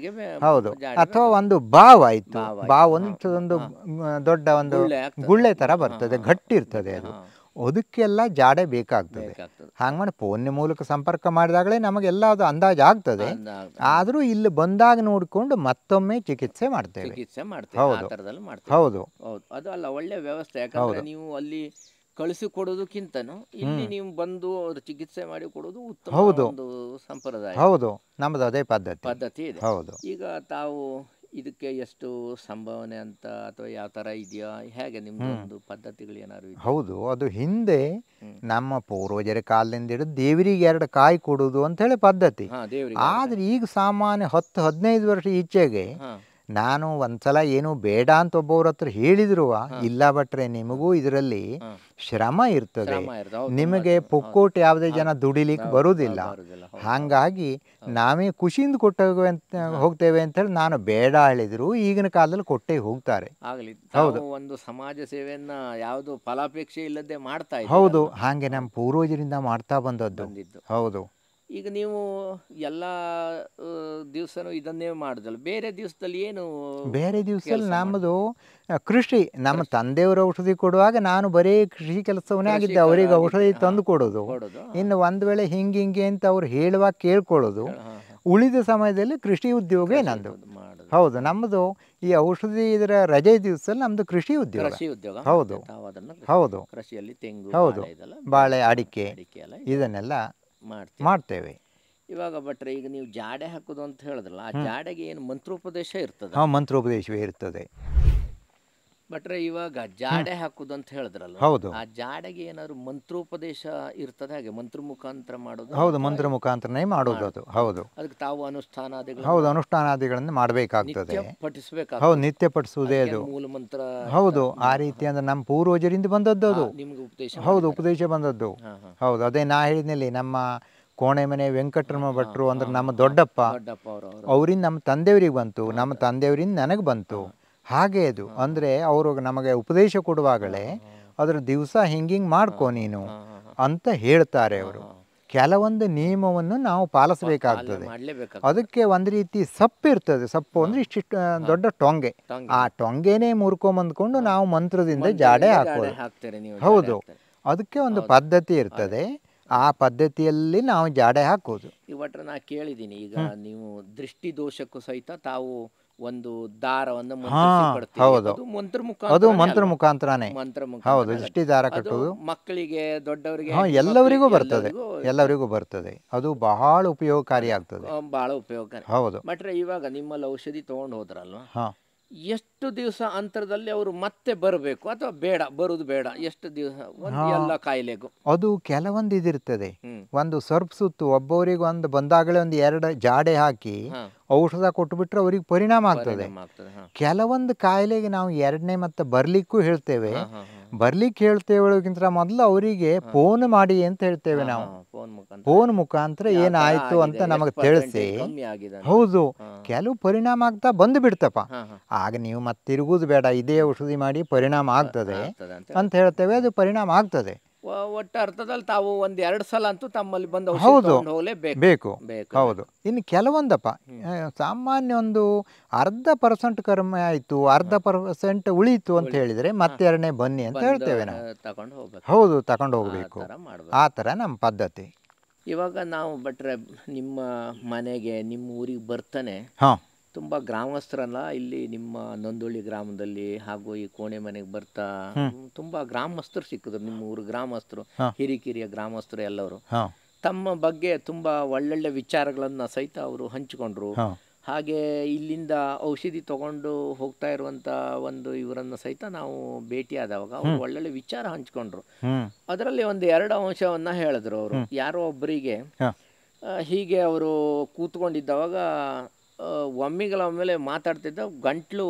ಹೌದು, ಅಥವಾ ಒಂದು ಬಾವ್ ಆಯ್ತು, ಬಾವ್ ಒಂದು ದೊಡ್ಡ ಒಂದು ಗುಳ್ಳೆ ತರ ಬರ್ತದೆ, ಗಟ್ಟಿರ್ತದೆ, ಅದಕ್ಕೆಲ್ಲ ಜಾಡೆ ಬೇಕಾಗ್ತದೆ. ಹಾಗೆ ಮಾಡಿ ಫೋನ್ ಮೂಲಕ ಸಂಪರ್ಕ ಮಾಡಿದಾಗಲೇ ನಮಗೆಲ್ಲ ಅದು ಅಂದಾಜು ಆಗ್ತದೆ. ಆದರೂ ಇಲ್ಲಿ ಬಂದಾಗ ನೋಡಿಕೊಂಡು ಮತ್ತೊಮ್ಮೆ ಚಿಕಿತ್ಸೆ ಮಾಡ್ತೇವೆ. ಹೌದು ಹೌದು, ಅದು ಅಲ್ಲ ಒಳ್ಳೆ ವ್ಯವಸ್ಥೆ. ಯಾಕಂದ್ರೆ ನೀವು ಅಲ್ಲಿ ಕಳಿಸಿಕೊಡೋದಕ್ಕಿಂತನೂ ಇಲ್ಲಿ ನೀವು ಬಂದು ಚಿಕಿತ್ಸೆ ಮಾಡಿ ಕೊಡೋದು ಉತ್ತಮ ಒಂದು ಸಂಪ್ರದಾಯ. ಹೌದು, ನಮ್ಮದು ಅದೇ ಪದ್ಧತಿ ಇದೆ. ಹೌದು, ಈಗ ತಾವು ಇದಕ್ಕೆ ಎಷ್ಟು ಸಂಭಾವನೆ ಅಂತ ಅಥವಾ ಯಾವ ತರ ಇದೆಯಾ, ಹೇಗೆ ನಿಮ್ದು ಒಂದು ಪದ್ಧತಿಗಳು ಏನಾದ್ರು? ಹೌದು, ಅದು ಹಿಂದೆ ನಮ್ಮ ಪೂರ್ವಜರ ಕಾಲದಿಂದ ಹಿಡಿದು ದೇವರಿಗೆ 2 ಕಾಯಿ ಕೊಡುವುದು ಅಂತ ಹೇಳಿ ಪದ್ಧತಿ. ಆದ್ರೆ ಈಗ ಸಾಮಾನ್ಯ 10-15 ವರ್ಷ ಈಚೆಗೆ ನಾನು ಒಂದ್ಸಲ ಏನು ಬೇಡ ಅಂತ ಒಬ್ಬವ್ರ ಹತ್ರ ಹೇಳಿದ್ರು, ಇಲ್ಲ ಭಟ್ರೆ ನಿಮಗೂ ಇದರಲ್ಲಿ ಶ್ರಮ ಇರ್ತದೆ, ನಿಮಗೆ ಪೊಕ್ಕೋಟ್ ಯಾವುದೇ ಜನ ದುಡಿಲಿಕ್ಕೆ ಬರುವುದಿಲ್ಲ, ಹಾಗಾಗಿ ನಾವೇ ಖುಷಿಯಿಂದ ಹೋಗ್ತೇವೆ ಅಂತ ಹೇಳಿ ನಾನು ಬೇಡ ಹೇಳಿದ್ರು ಈಗಿನ ಕಾಲದಲ್ಲಿ ಕೊಟ್ಟೆ ಹೋಗ್ತಾರೆ. ಹೌದು, ಒಂದು ಸಮಾಜ ಸೇವೆಯನ್ನ ಯಾವುದು ಫಲಾಪೇಕ್ಷೆ ಇಲ್ಲದೆ ಮಾಡ್ತಾ ಇದ್ದಾರೆ. ಹೌದು, ಹಾಗೆ ನಮ್ಮ ಪೂರ್ವಜರಿಂದ ಮಾಡ್ತಾ ಬಂದದ್ದು. ಹೌದು, ಈಗ ನೀವು ಎಲ್ಲ ದಿವಸನೂ ಇದನ್ನೇ ಮಾಡುದಲ್ಲ, ಬೇರೆ ದಿವಸದಲ್ಲಿ ಏನು? ಬೇರೆ ದಿವಸದಲ್ಲಿ ನಮ್ಮದು ಕೃಷಿ, ನಮ್ಮ ತಂದೆಯವರು ಔಷಧಿ ಕೊಡುವಾಗ ನಾನು ಬರೀ ಕೃಷಿ ಕೆಲಸವನ್ನೇ ಆಗಿದ್ದೆ, ಅವರಿಗೆ ಔಷಧಿ ತಂದು ಕೊಡೋದು. ಇನ್ನು ಒಂದು ವೇಳೆ ಹಿಂಗೆ ಅಂತ ಅವ್ರು ಹೇಳುವಾಗ ಕೇಳ್ಕೊಳ್ಳೋದು. ಉಳಿದ ಸಮಯದಲ್ಲಿ ಕೃಷಿ ಉದ್ಯೋಗ ನಂದು. ಹೌದು, ನಮ್ಮದು ಈ ಔಷಧಿ ಇದರ ರಜೆ ದಿವಸದಲ್ಲಿ ನಮ್ದು ಕೃಷಿ ಉದ್ಯೋಗ. ಹೌದು ಹೌದು, ಕೃಷಿಯಲ್ಲಿ ತೆಂಗು, ಹೌದು, ಬಾಳೆ, ಅಡಿಕೆ ಇದನ್ನೆಲ್ಲ ಮಾಡ್ತೇವೆ. ಇವಾಗ ಭಟ್ರೆ, ಈಗ ನೀವು ಜಾಡೆ ಹಾಕುದು ಅಂತ ಹೇಳಿದ್ರಲ್ಲ, ಆ ಜಾಡೆಗೆ ಏನು ಮಂತ್ರೋಪದೇಶ ಇರ್ತದೆ? ಮಂತ್ರೋಪದೇಶವೇ ಇರ್ತದೆ ಭಟ್ರೆ. ಇವಾಗ ಜಾಡೆ ಹಾಕುದು ಅಂತ ಹೇಳಿದ್ರಲ್ಲ, ಹೌದು, ಆ ಜಾಡೆಗೆ ಏನಾದ್ರು ಮಂತ್ರೋಪದೇಶ ಇರ್ತದೆ? ಹಾಗೆ ಮಂತ್ರ ಮುಖಾಂತರ ಮಾಡೋದು? ಹೌದು, ಮಂತ್ರ ಮುಖಾಂತರನೇ ಮಾಡೋದು ಅದು. ಹೌದು, ಅದಕ್ಕೆ ತಾವು ಅನುಷ್ಠಾನಾದಿಗಳು? ಹೌದು, ಅನುಷ್ಠಾನಾದಿಗಳನ್ನು ಮಾಡಬೇಕಾಗ್ತದೆ. ಪಠಿಸಬೇಕಾಗ್ತದೆ. ಹೌದು, ನಿತ್ಯ ಪಠಿಸುವುದೇ ಅದು. ಮೂಲ ಮಂತ್ರ. ಹೌದು, ಆ ರೀತಿ ಅಂದ್ರೆ ನಮ್ಮ ಪೂರ್ವಜರಿಂದ ಬಂದದ್ದು ಅದು. ನಿಮ್ಗೆ ಉಪದೇಶ? ಹೌದು, ಉಪದೇಶ ಬಂದದ್ದು. ಹೌದು, ಅದೇ ನಾ ಹೇಳಿದ್ನಲ್ಲಿ ನಮ್ಮ ಕೋಣೆ ಮನೆ ವೆಂಕಟರಮ ಭಟ್ರು ಅಂದ್ರೆ ನಮ್ಮ ದೊಡ್ಡಪ್ಪ, ಅವರಿಂದ ನಮ್ಮ ತಂದೆಯವರಿಗೆ ಬಂತು, ನಮ್ಮ ತಂದೆಯವರಿಂದ ನನಗೆ ಬಂತು. ಹಾಗೆ ಅದು ಅಂದರೆ ಅವರು ನಮಗೆ ಉಪದೇಶ ಕೊಡುವಾಗಲೇ ಅದರ ದಿವಸ ಹಿಂಗೆ ಮಾಡ್ಕೋ ನೀನು ಅಂತ ಹೇಳ್ತಾರೆ ಅವರು. ಕೆಲವೊಂದು ನಿಯಮವನ್ನು ನಾವು ಪಾಲಿಸಬೇಕಾಗ್ತದೆ. ಅದಕ್ಕೆ ಒಂದು ರೀತಿ ಸಪ್ಪು ಇರ್ತದೆ. ಸಪ್ಪು ಅಂದರೆ ಇಷ್ಟಿಷ್ಟು ದೊಡ್ಡ ಟೊಂಗೆ, ಆ ಟೊಂಗೆನೇ ಮುರ್ಕೊಂಬಂದ್ಕೊಂಡು ನಾವು ಮಂತ್ರದಿಂದ ಜಾಡೆ ಹಾಕೋದು. ಹೌದು, ಅದಕ್ಕೆ ಒಂದು ಪದ್ಧತಿ ಇರ್ತದೆ. ಆ ಪದ್ಧತಿಯಲ್ಲಿ ನಾವು ಜಾಡೆ ಹಾಕೋದು. ಇವಟ್ರ ನಾ ಕೇಳಿದ್ದೀನಿ, ಈಗ ನೀವು ದೃಷ್ಟಿ ದೋಷಕ್ಕೂ ಸಹಿತ ತಾವು ಒಂದು ದಾರವನ್ನು ಅದು ಮಂತ್ರ ಮುಖಾಂತರನೇ. ಹೌದು, ದೃಷ್ಟಿ ದಾರ ಕಟ್ಟುವುದು ಮಕ್ಕಳಿಗೆ, ದೊಡ್ಡವರಿಗೆ, ಎಲ್ಲರಿಗೂ ಬರ್ತದೆ. ಅದು ಬಹಳ ಉಪಯೋಗಕಾರಿ ಆಗ್ತದೆ, ಬಹಳ ಉಪಯೋಗಕಾರಿ. ಹೌದು ಭಟ್ರೆ, ಇವಾಗ ನಿಮ್ಮಲ್ಲಿ ಔಷಧಿ ತಗೊಂಡು ಹೋದ್ರಲ್ವಾ, ಎಷ್ಟು ದಿವಸ ಅಂತರದಲ್ಲಿ ಅವರು ಮತ್ತೆ ಬರಬೇಕು ಅಥವಾ ಬೇಡ, ಬರುದು ಬೇಡ? ಎಷ್ಟು ದಿವಸ ಎಲ್ಲ ಕಾಯಿಲೆಗೂ? ಅದು ಕೆಲವೊಂದು ಇದಿರ್ತದೆ. ಒಂದು ಸರ್ಪ್ ಸುತ್ತು ಒಬ್ಬರಿಗೆ ಒಂದು ಬಂದಾಗಲೇ ಒಂದು 2 ಜಾಡೆ ಹಾಕಿ ಔಷಧ ಕೊಟ್ಟುಬಿಟ್ರೆ ಅವ್ರಿಗೆ ಪರಿಣಾಮ ಆಗ್ತದೆ. ಕೆಲವೊಂದು ಕಾಯಿಲೆಗೆ ನಾವು 2ನೇ ಮತ್ತೆ ಬರ್ಲಿಕ್ಕೂ ಹೇಳ್ತೇವೆ. ಬರ್ಲಿಕ್ಕೆ ಹೇಳ್ತೇವೆಗಿಂತ ಮೊದಲು ಅವರಿಗೆ ಫೋನ್ ಮಾಡಿ ಅಂತ ಹೇಳ್ತೇವೆ ನಾವು. ಫೋನ್ ಮುಖಾಂತರ ಏನಾಯ್ತು ಅಂತ ನಮಗೆ ತಿಳಿಸಿ, ಹೌದು ಕೆಲವು ಪರಿಣಾಮ ಆಗ್ತಾ ಬಂದು ಬಿಡ್ತಪ್ಪ, ಆಗ ನೀವು ಮತ್ತೆ ತಿರುಗುದು ಬೇಡ, ಇದೇ ಔಷಧಿ ಮಾಡಿ ಪರಿಣಾಮ ಆಗ್ತದೆ ಅಂತ ಹೇಳ್ತೇವೆ. ಅದು ಪರಿಣಾಮ ಆಗ್ತದೆ. ಒಟ್ಟು ಅರ್ಥದಲ್ಲಿ ತಾವು 1-2 ಸಲ ಅಂತೂ ತಮ್ಮಲ್ಲಿ ಬಂದು ಹೌದು ಬೇಕು. ಹೌದು. ಇನ್ನು ಕೆಲವೊಂದಪ್ಪ ಸಾಮಾನ್ಯ ಒಂದು 0.5% ಕಡಿಮೆ ಆಯಿತು, 0.5% ಉಳೀತು ಅಂತ ಹೇಳಿದರೆ ಮತ್ತೆ 2ನೇ ಬನ್ನಿ ಅಂತ ಹೇಳ್ತೇವೆ ನಾವು. ತಗೊಂಡು ಹೋಗ್ಬೇಕು. ಹೌದು, ತಗೊಂಡು ಹೋಗಬೇಕು. ಆ ಥರ ನಮ್ಮ ಪದ್ಧತಿ. ಇವಾಗ ನಾವು ಭಟ್ರೆ ನಿಮ್ಮ ಮನೆಗೆ ನಿಮ್ಮ ಊರಿಗೆ ಬರ್ತಾನೆ ತುಂಬ ಗ್ರಾಮಸ್ಥರಲ್ಲ ಇಲ್ಲಿ ನಿಮ್ಮ ನೊಂದುಳ್ಳಿ ಗ್ರಾಮದಲ್ಲಿ ಹಾಗೂ ಈ ಕೋಣೆ ಮನೆಗೆ ಬರ್ತಾ ತುಂಬ ಗ್ರಾಮಸ್ಥರು ಸಿಕ್ಕಿದ್ರು. ನಿಮ್ಮ ಊರು ಗ್ರಾಮಸ್ಥರು, ಹಿರಿಕಿರಿಯ ಗ್ರಾಮಸ್ಥರು ಎಲ್ಲವರು ತಮ್ಮ ಬಗ್ಗೆ ತುಂಬ ಒಳ್ಳೊಳ್ಳೆ ವಿಚಾರಗಳನ್ನು ಸಹಿತ ಅವರು ಹಂಚಿಕೊಂಡ್ರು. ಹಾಗೆ ಇಲ್ಲಿಂದ ಔಷಧಿ ತಗೊಂಡು ಹೋಗ್ತಾ ಇರುವಂಥ ಒಂದು ಇವರನ್ನು ಸಹಿತ ನಾವು ಭೇಟಿಯಾದವಾಗ ಅವರು ಒಳ್ಳೊಳ್ಳೆ ವಿಚಾರ ಹಂಚ್ಕೊಂಡ್ರು. ಅದರಲ್ಲಿ 1-2 ಅಂಶವನ್ನು ಹೇಳಿದ್ರು ಅವರು. ಯಾರೋ ಒಬ್ಬರಿಗೆ ಹೀಗೆ ಅವರು ಕೂತ್ಕೊಂಡಿದ್ದವಾಗ ಒಮ್ಮೆಲೆ ಮಾತಾಡ್ತಿದ್ದ ಗಂಟ್ಲು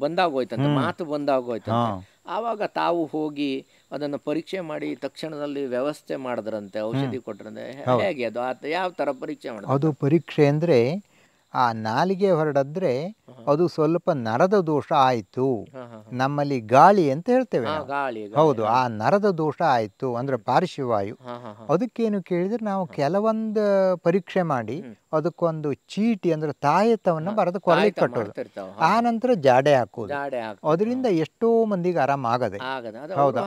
ಬಂದಾಗೋಯ್ತಂತೆ, ಮಾತು ಬಂದಾಗೋಯ್ತಂತೆ. ಆವಾಗ ತಾವು ಹೋಗಿ ಅದನ್ನು ಪರೀಕ್ಷೆ ಮಾಡಿ ತಕ್ಷಣದಲ್ಲಿ ವ್ಯವಸ್ಥೆ ಮಾಡಿದ್ರಂತೆ, ಔಷಧಿ ಕೊಟ್ರಂತೆ. ಹೇಗೆ ಅದು ಯಾವ ಥರ ಪರೀಕ್ಷೆ ಮಾಡಿದ್ರು? ಅದು ಪರೀಕ್ಷೆ ಅಂದರೆ ಆ ನಾಲಿಗೆ ಹೊರಡಿದ್ರೆ ಅದು ಸ್ವಲ್ಪ ನರದ ದೋಷ ಆಯಿತು. ನಮ್ಮಲ್ಲಿ ಗಾಳಿ ಅಂತ ಹೇಳ್ತೇವೆ. ಹೌದು, ಆ ನರದ ದೋಷ ಆಯಿತು ಅಂದರೆ ಪಾರ್ಶ್ವವಾಯು. ಅದಕ್ಕೇನು ಕೇಳಿದ್ರೆ ನಾವು ಕೆಲವೊಂದು ಪರೀಕ್ಷೆ ಮಾಡಿ ಅದಕ್ಕೊಂದು ಚೀಟಿ ಅಂದ್ರೆ ತಾಯತವನ್ನು ಬರೆದು ಕೊರಳಿಗೆ ಕಟ್ಟೋದು, ಆ ನಂತರ ಜಾಡೆ ಹಾಕೋದು. ಅದರಿಂದ ಎಷ್ಟೋ ಮಂದಿಗೆ ಆರಾಮ ಆಗದೆ. ಹೌದು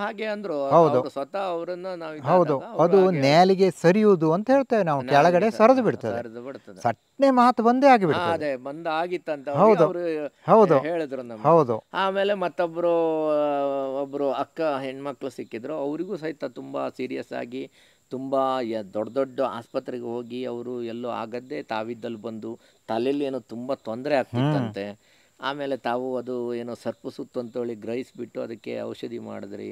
ಹೌದು ಹೌದು. ಅದು ನೇಲಿಗೆ ಸರಿಯುವುದು ಅಂತ ಹೇಳ್ತೇವೆ ನಾವು, ಕೆಳಗಡೆ ಸರಿದು ಬಿಡ್ತದೆ, ಸಟ್ನೆ ಮಾತು ಬಂದೇ ಆಗಿಬಿಡ್ತದೆ. ಹೌದು ಹೌದು ಹೌದು. ಆಮೇಲೆ ಮತ್ತೊಬ್ರು ಅಕ್ಕ ಹೆಣ್ಮಕ್ಳು ಸಿಕ್ಕಿದ್ರು, ಅವರಿಗೂ ಸಹಿತ ತುಂಬಾ ಸೀರಿಯಸ್ ಆಗಿ ತುಂಬಾ ದೊಡ್ಡ ದೊಡ್ಡ ಆಸ್ಪತ್ರೆಗೆ ಹೋಗಿ ಅವರು ಎಲ್ಲೋ ಆಗದ್ದೇ ತಾವಿದ್ದಲ್ಲಿ ಬಂದು ತಲೆಯಲ್ಲಿ ಏನೋ ತುಂಬಾ ತೊಂದರೆ ಆಗ್ತಿತ್ತಂತೆ. ಆಮೇಲೆ ತಾವು ಅದು ಏನೋ ಸರ್ಪ ಸುತ್ತು ಅಂತೇಳಿ ಗ್ರಹಿಸ್ಬಿಟ್ಟು ಅದಕ್ಕೆ ಔಷಧಿ ಮಾಡಿದ್ರಿ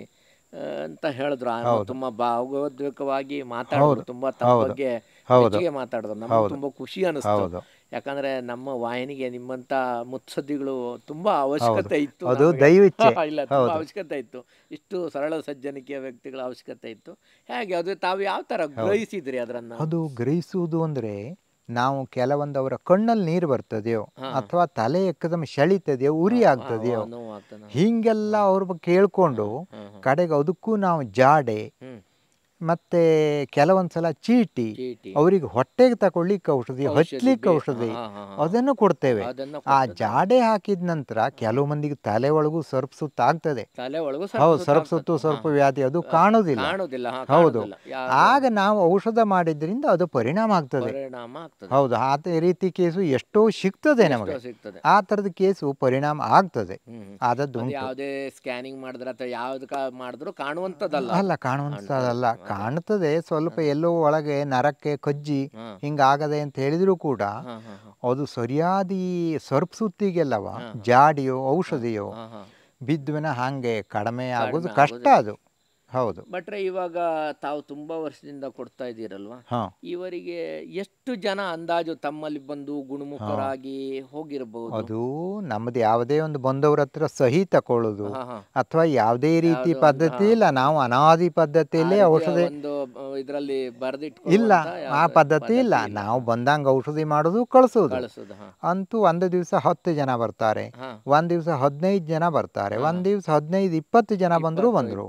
ಅಂತ ಹೇಳಿದ್ರು. ತುಂಬಾ ಭಾವೋದ್ವೇಗವಾಗಿ ಮಾತಾಡಿದ್ರು, ತುಂಬಾ ತಮ್ಮ ಬಗ್ಗೆ ಹೆಚ್ಚಿಗೆ ಮಾತಾಡಿದ್ರು. ನಮ್ಗೆ ತುಂಬಾ ಖುಷಿ ಅನಿಸ್ತು, ಯಾಕಂದ್ರೆ ನಮ್ಮ ವಾಹಿನಿಗೆ ನಿಮ್ಮಂತ ಮುತ್ಸದ್ದಿಗಳು ತುಂಬಾ ಅವಶ್ಯಕತೆ ಇತ್ತು. ಇಲ್ಲ, ತುಂಬಾ ಅವಶ್ಯಕತೆ ಇತ್ತು, ಇಷ್ಟು ಸರಳ ಸಜ್ಜನಿಕೆಯ ವ್ಯಕ್ತಿಗಳ ಅವಶ್ಯಕತೆ ಇತ್ತು. ಹೇಗೆ ಅದು ತಾವು ಯಾವ ತರ ಗ್ರಹಿಸಿದ್ರಿ ಅದನ್ನ? ಅದು ಗ್ರಹಿಸುವುದು ಅಂದ್ರೆ ನಾವು ಕೆಲವೊಂದು ಅವರ ಕಣ್ಣಲ್ಲಿ ನೀರು ಬರ್ತದೆಯೋ ಅಥವಾ ತಲೆ ಎಕ್ಕದಮ್ಮ ಸೆಳಿತದೆಯೋ, ಉರಿ ಆಗ್ತದೆಯೋ, ಹಿಂಗೆಲ್ಲ ಅವ್ರ ಕೇಳ್ಕೊಂಡು ಕಡೆಗೆ ಅದಕ್ಕೂ ನಾವು ಜಾಡೆ ಮತ್ತೆ ಕೆಲವೊಂದ್ಸಲ ಚೀಟಿ, ಅವರಿಗೆ ಹೊಟ್ಟೆಗೆ ತಗೊಳ್ಳಿಕ್ಕೆ ಔಷಧಿ, ಹಚ್ಲಿಕ್ಕೆ ಔಷಧಿ ಅದನ್ನು ಕೊಡ್ತೇವೆ. ಆ ಜಾಡೆ ಹಾಕಿದ ನಂತರ ಕೆಲವು ಮಂದಿಗೆ ತಲೆ ಒಳಗೂ ಸರ್ಪ ಸುತ್ತ ಆಗ್ತದೆ. ಹೌದು, ಸರ್ಪ ಸುತ್ತು ಸ್ವಲ್ಪ ವ್ಯಾಧಿ ಅದು ಕಾಣುವುದಿಲ್ಲ. ಹೌದು, ಆಗ ನಾವು ಔಷಧ ಮಾಡಿದ್ರಿಂದ ಅದು ಪರಿಣಾಮ ಆಗ್ತದೆ. ಹೌದು, ಆ ರೀತಿ ಕೇಸು ಎಷ್ಟೋ ಸಿಗ್ತದೆ ನಮಗೆ. ಆ ತರದ ಕೇಸು ಪರಿಣಾಮ ಆಗ್ತದೆ. ಆದದ್ದು ಯಾವುದೇ ಸ್ಕ್ಯಾನಿಂಗ್ ಮಾಡಿದ್ರೆ ಅಥವಾ ಯಾವ್ದು ಮಾಡಿದ್ರು ಕಾಣುವಂತದಲ್ಲ. ಅಲ್ಲ, ಕಾಣುವಂತದಲ್ಲ, ಕಾಣ್ತದೆ. ಸ್ವಲ್ಪ ಎಲ್ಲೋ ಒಳಗೆ ನರಕ್ಕೆ ಕಜ್ಜಿ ಹಿಂಗಾಗದೆ ಅಂತ ಹೇಳಿದ್ರು ಕೂಡ ಅದು ಸರಿಯಾದ ಈ ಸರ್ಪ ಸುತ್ತಿಗೆಲ್ಲವ ಜಾಡಿಯೋ ಔಷಧಿಯೋ ಬಿದ್ದುವಿನ ಹಾಗೆ ಕಡಿಮೆ ಆಗೋದು ಕಷ್ಟ ಅದು. ಹೌದು ಭಟ್ರೆ, ಇವಾಗ ತಾವು ತುಂಬಾ ವರ್ಷದಿಂದ ಕೊಡ್ತಾ ಇದ್ದೀರಲ್ವಾ, ಇವರಿಗೆ ಎಷ್ಟು ಜನ ಅಂದಾಜು ತಮ್ಮಲ್ಲಿ ಬಂದು ಗುಣಮುಖರಾಗಿ ಹೋಗಿರಬಹುದು? ಅದು ನಮ್ದು ಯಾವುದೇ ಒಂದು ಬಂದವ್ರ ಹತ್ರ ಸಹಿ ತಕೊಳ್ಳೋದು ಅಥವಾ ಯಾವುದೇ ರೀತಿ ಪದ್ಧತಿ ಇಲ್ಲ. ನಾವು ಅನಾದಿ ಪದ್ಧತಿಯಲ್ಲೇ ಔಷಧಿ ಇದರಲ್ಲಿ ಬರೆದಿಟ್ಟು ಇಲ್ಲ, ಆ ಪದ್ಧತಿ ಇಲ್ಲ. ನಾವು ಬಂದಂಗ ಔಷಧಿ ಮಾಡೋದು ಕಳಿಸೋದು. ಅಂತೂ ಒಂದು ದಿವಸ 10 ಜನ ಬರ್ತಾರೆ, ಒಂದ್ ದಿವಸ 15 ಜನ ಬರ್ತಾರೆ, ಒಂದ್ ದಿವಸ 15-20 ಜನ ಬಂದ್ರು.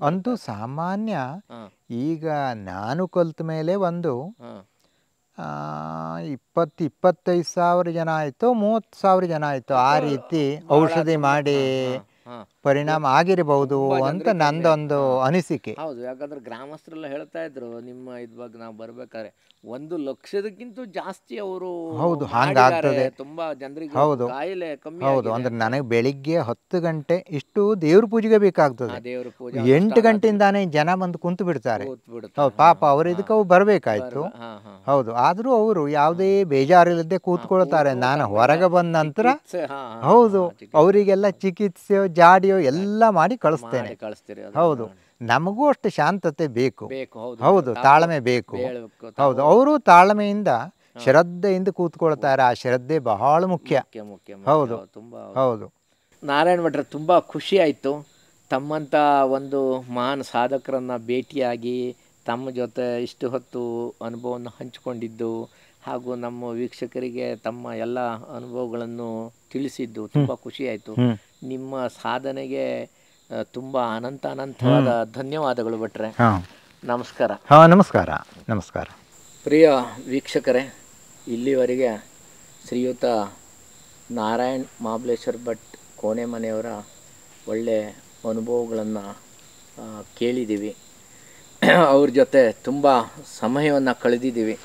ಅಂತೂ ಸಾಮಾನ್ಯ ಈಗ ನಾನು ಕಲ್ತ ಮೇಲೆ ಒಂದು 20-25 ಸಾವಿರ ಜನ ಆಯ್ತು, 30 ಸಾವಿರ ಜನ ಆಯ್ತು. ಆ ರೀತಿ ಔಷಧಿ ಮಾಡಿ ಪರಿಣಾಮ ಆಗಿರಬಹುದು ಅಂತ ನಂದೊಂದು ಅನಿಸಿಕೆ. ಹೌದು, ಯಾಕಂದ್ರೆ ಗ್ರಾಮಸ್ಥರೆಲ್ಲ ಹೇಳ್ತಾ ಇದ್ರು ನಿಮ್ಮ ಇದ್ವಾಗ ನಾವು ಬರ್ಬೇಕಾದ್ರೆ 1 ಲಕ್ಷದಕ್ಕಿಂತ ಜಾಸ್ತಿ ಅವರು. ಹೌದು, ಹಂಗಾಗ್ತದೆ. ತುಂಬಾ ಜನರಿಗೆ ಹೌದು ಕಾಯಿಲೆ ಕಮ್ಮಿ. ಹೌದು, ಅಂದ್ರೆ ನನಗೆ ಬೆಳಿಗ್ಗೆ 10 ಗಂಟೆ ಇಷ್ಟು ದೇವ್ರ ಪೂಜೆಗೆ ಬೇಕಾಗ್ತದೆ. 8 ಗಂಟೆಯಿಂದಾನೇ ಜನ ಬಂದು ಕುಂತು ಬಿಡ್ತಾರೆ. ಹೌದು, ಪಾಪ ಅವ್ರ ಇದಕ್ಕೆ ಅವ್ರು ಬರ್ಬೇಕಾಯ್ತು. ಹೌದು, ಆದ್ರೂ ಅವರು ಯಾವುದೇ ಬೇಜಾರಿಲ್ಲದೆ ಕೂತ್ಕೊಳ್ತಾರೆ. ನಾನು ಹೊರಗೆ ಬಂದ ನಂತರ ಹೌದು ಅವರಿಗೆಲ್ಲ ಚಿಕಿತ್ಸೆ ಜಾಡಿಯೋ ಎಲ್ಲ ಮಾಡಿ ಕಳಿಸ್ತೇನೆ. ಹೌದು, ನಮಗೂ ಅಷ್ಟು ಶಾಂತತೆ ಬೇಕು. ಹೌದು, ತಾಳ್ಮೆ ಬೇಕು. ಹೌದು, ಅವರು ತಾಳ್ಮೆಯಿಂದ ಶ್ರದ್ಧೆಯಿಂದ ಕೂತ್ಕೊಳ್ತಾರೆ. ಆ ಶ್ರದ್ಧೆ ಬಹಳ ಮುಖ್ಯ. ಹೌದು ತುಂಬ ಹೌದು. ನಾರಾಯಣ ಭಟ್ರೆ, ತುಂಬ ಖುಷಿ ಆಯಿತು ತಮ್ಮಂಥ ಒಂದು ಮಹಾನ್ ಸಾಧಕರನ್ನು ಭೇಟಿಯಾಗಿ ತಮ್ಮ ಜೊತೆ ಇಷ್ಟು ಹೊತ್ತು ಅನುಭವವನ್ನು ಹಂಚಿಕೊಂಡಿದ್ದು ಹಾಗೂ ನಮ್ಮ ವೀಕ್ಷಕರಿಗೆ ತಮ್ಮ ಎಲ್ಲ ಅನುಭವಗಳನ್ನು ತಿಳಿಸಿದ್ದು ತುಂಬ ಖುಷಿ ಆಯಿತು. ನಿಮ್ಮ ಸಾಧನೆಗೆ ತುಂಬ ಅನಂತವಾದ ಧನ್ಯವಾದಗಳು ಭಟ್ರೆ. ನಮಸ್ಕಾರ. ನಮಸ್ಕಾರ. ನಮಸ್ಕಾರ. ಪ್ರಿಯ ವೀಕ್ಷಕರೇ, ಇಲ್ಲಿವರೆಗೆ ಶ್ರೀಯುತ ನಾರಾಯಣ್ ಮಹಾಬಲೇಶ್ವರ್ ಭಟ್ ಕೋಣೆಮನೆಯವರ ಒಳ್ಳೆಯ ಅನುಭವಗಳನ್ನು ಕೇಳಿದ್ದೀವಿ. ಅವ್ರ ಜೊತೆ ತುಂಬ ಸಮಯವನ್ನು ಕಳೆದಿದ್ದೀವಿ.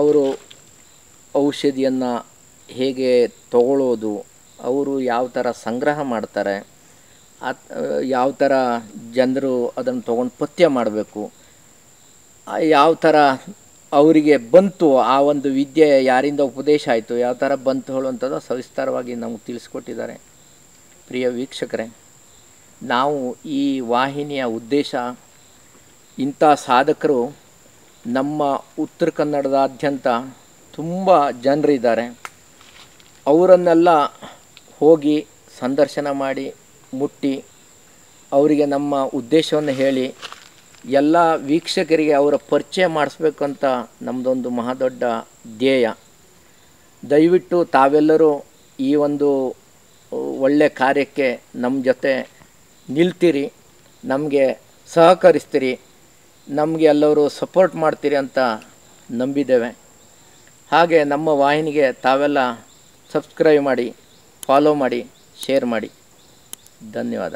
ಅವರು ಔಷಧಿಯನ್ನು ಹೇಗೆ ತಗೊಳ್ಳೋದು, ಅವರು ಯಾವ ಥರ ಸಂಗ್ರಹ ಮಾಡ್ತಾರೆ, ಯಾವ ಥರ ಜನರು ಅದನ್ನು ತೊಗೊಂಡು ಪಥ್ಯ ಮಾಡಬೇಕು, ಯಾವ ಥರ ಅವರಿಗೆ ಬಂತು ಆ ಒಂದು ವಿದ್ಯೆ, ಯಾರಿಂದ ಉಪದೇಶ ಆಯಿತು, ಯಾವ ಥರ ಬಂತು ಹೇಳುವಂಥದ್ದು ಸವಿಸ್ತಾರವಾಗಿ ನಮಗೆ ತಿಳಿಸ್ಕೊಟ್ಟಿದ್ದಾರೆ. ಪ್ರಿಯ ವೀಕ್ಷಕರೇ, ನಾವು ಈ ವಾಹಿನಿಯ ಉದ್ದೇಶ, ಇಂಥ ಸಾಧಕರು ನಮ್ಮ ಉತ್ತರ ಕನ್ನಡದಾದ್ಯಂತ ತುಂಬ ಜನರಿದ್ದಾರೆ. ಅವರನ್ನೆಲ್ಲ ಹೋಗಿ ಸಂದರ್ಶನ ಮಾಡಿ ಮುಟ್ಟಿ ಅವರಿಗೆ ನಮ್ಮ ಉದ್ದೇಶವನ್ನು ಹೇಳಿ ಎಲ್ಲ ವೀಕ್ಷಕರಿಗೆ ಅವರ ಪರಿಚಯ ಮಾಡಿಸ್ಬೇಕಂತ ನಮ್ಮದೊಂದು ಮಹಾದೊಡ್ಡ ಧ್ಯೇಯ. ದಯವಿಟ್ಟು ತಾವೆಲ್ಲರೂ ಈ ಒಂದು ಒಳ್ಳೆಯ ಕಾರ್ಯಕ್ಕೆ ನಮ್ಮ ಜೊತೆ ನಿಲ್ತೀರಿ, ನಮಗೆ ಸಹಕರಿಸ್ತೀರಿ, ನಮಗೆ ಎಲ್ಲರೂ ಸಪೋರ್ಟ್ ಮಾಡ್ತೀರಿ ಅಂತ ನಂಬಿದ್ದೇವೆ. ಹಾಗೆ ನಮ್ಮ ವಾಹಿನಿಗೆ ತಾವೆಲ್ಲ ಸಬ್ಸ್ಕ್ರೈಬ್ ಮಾಡಿ, ಫಾಲೋ ಮಾಡಿ, ಶೇರ್ ಮಾಡಿ. ಧನ್ಯವಾದ.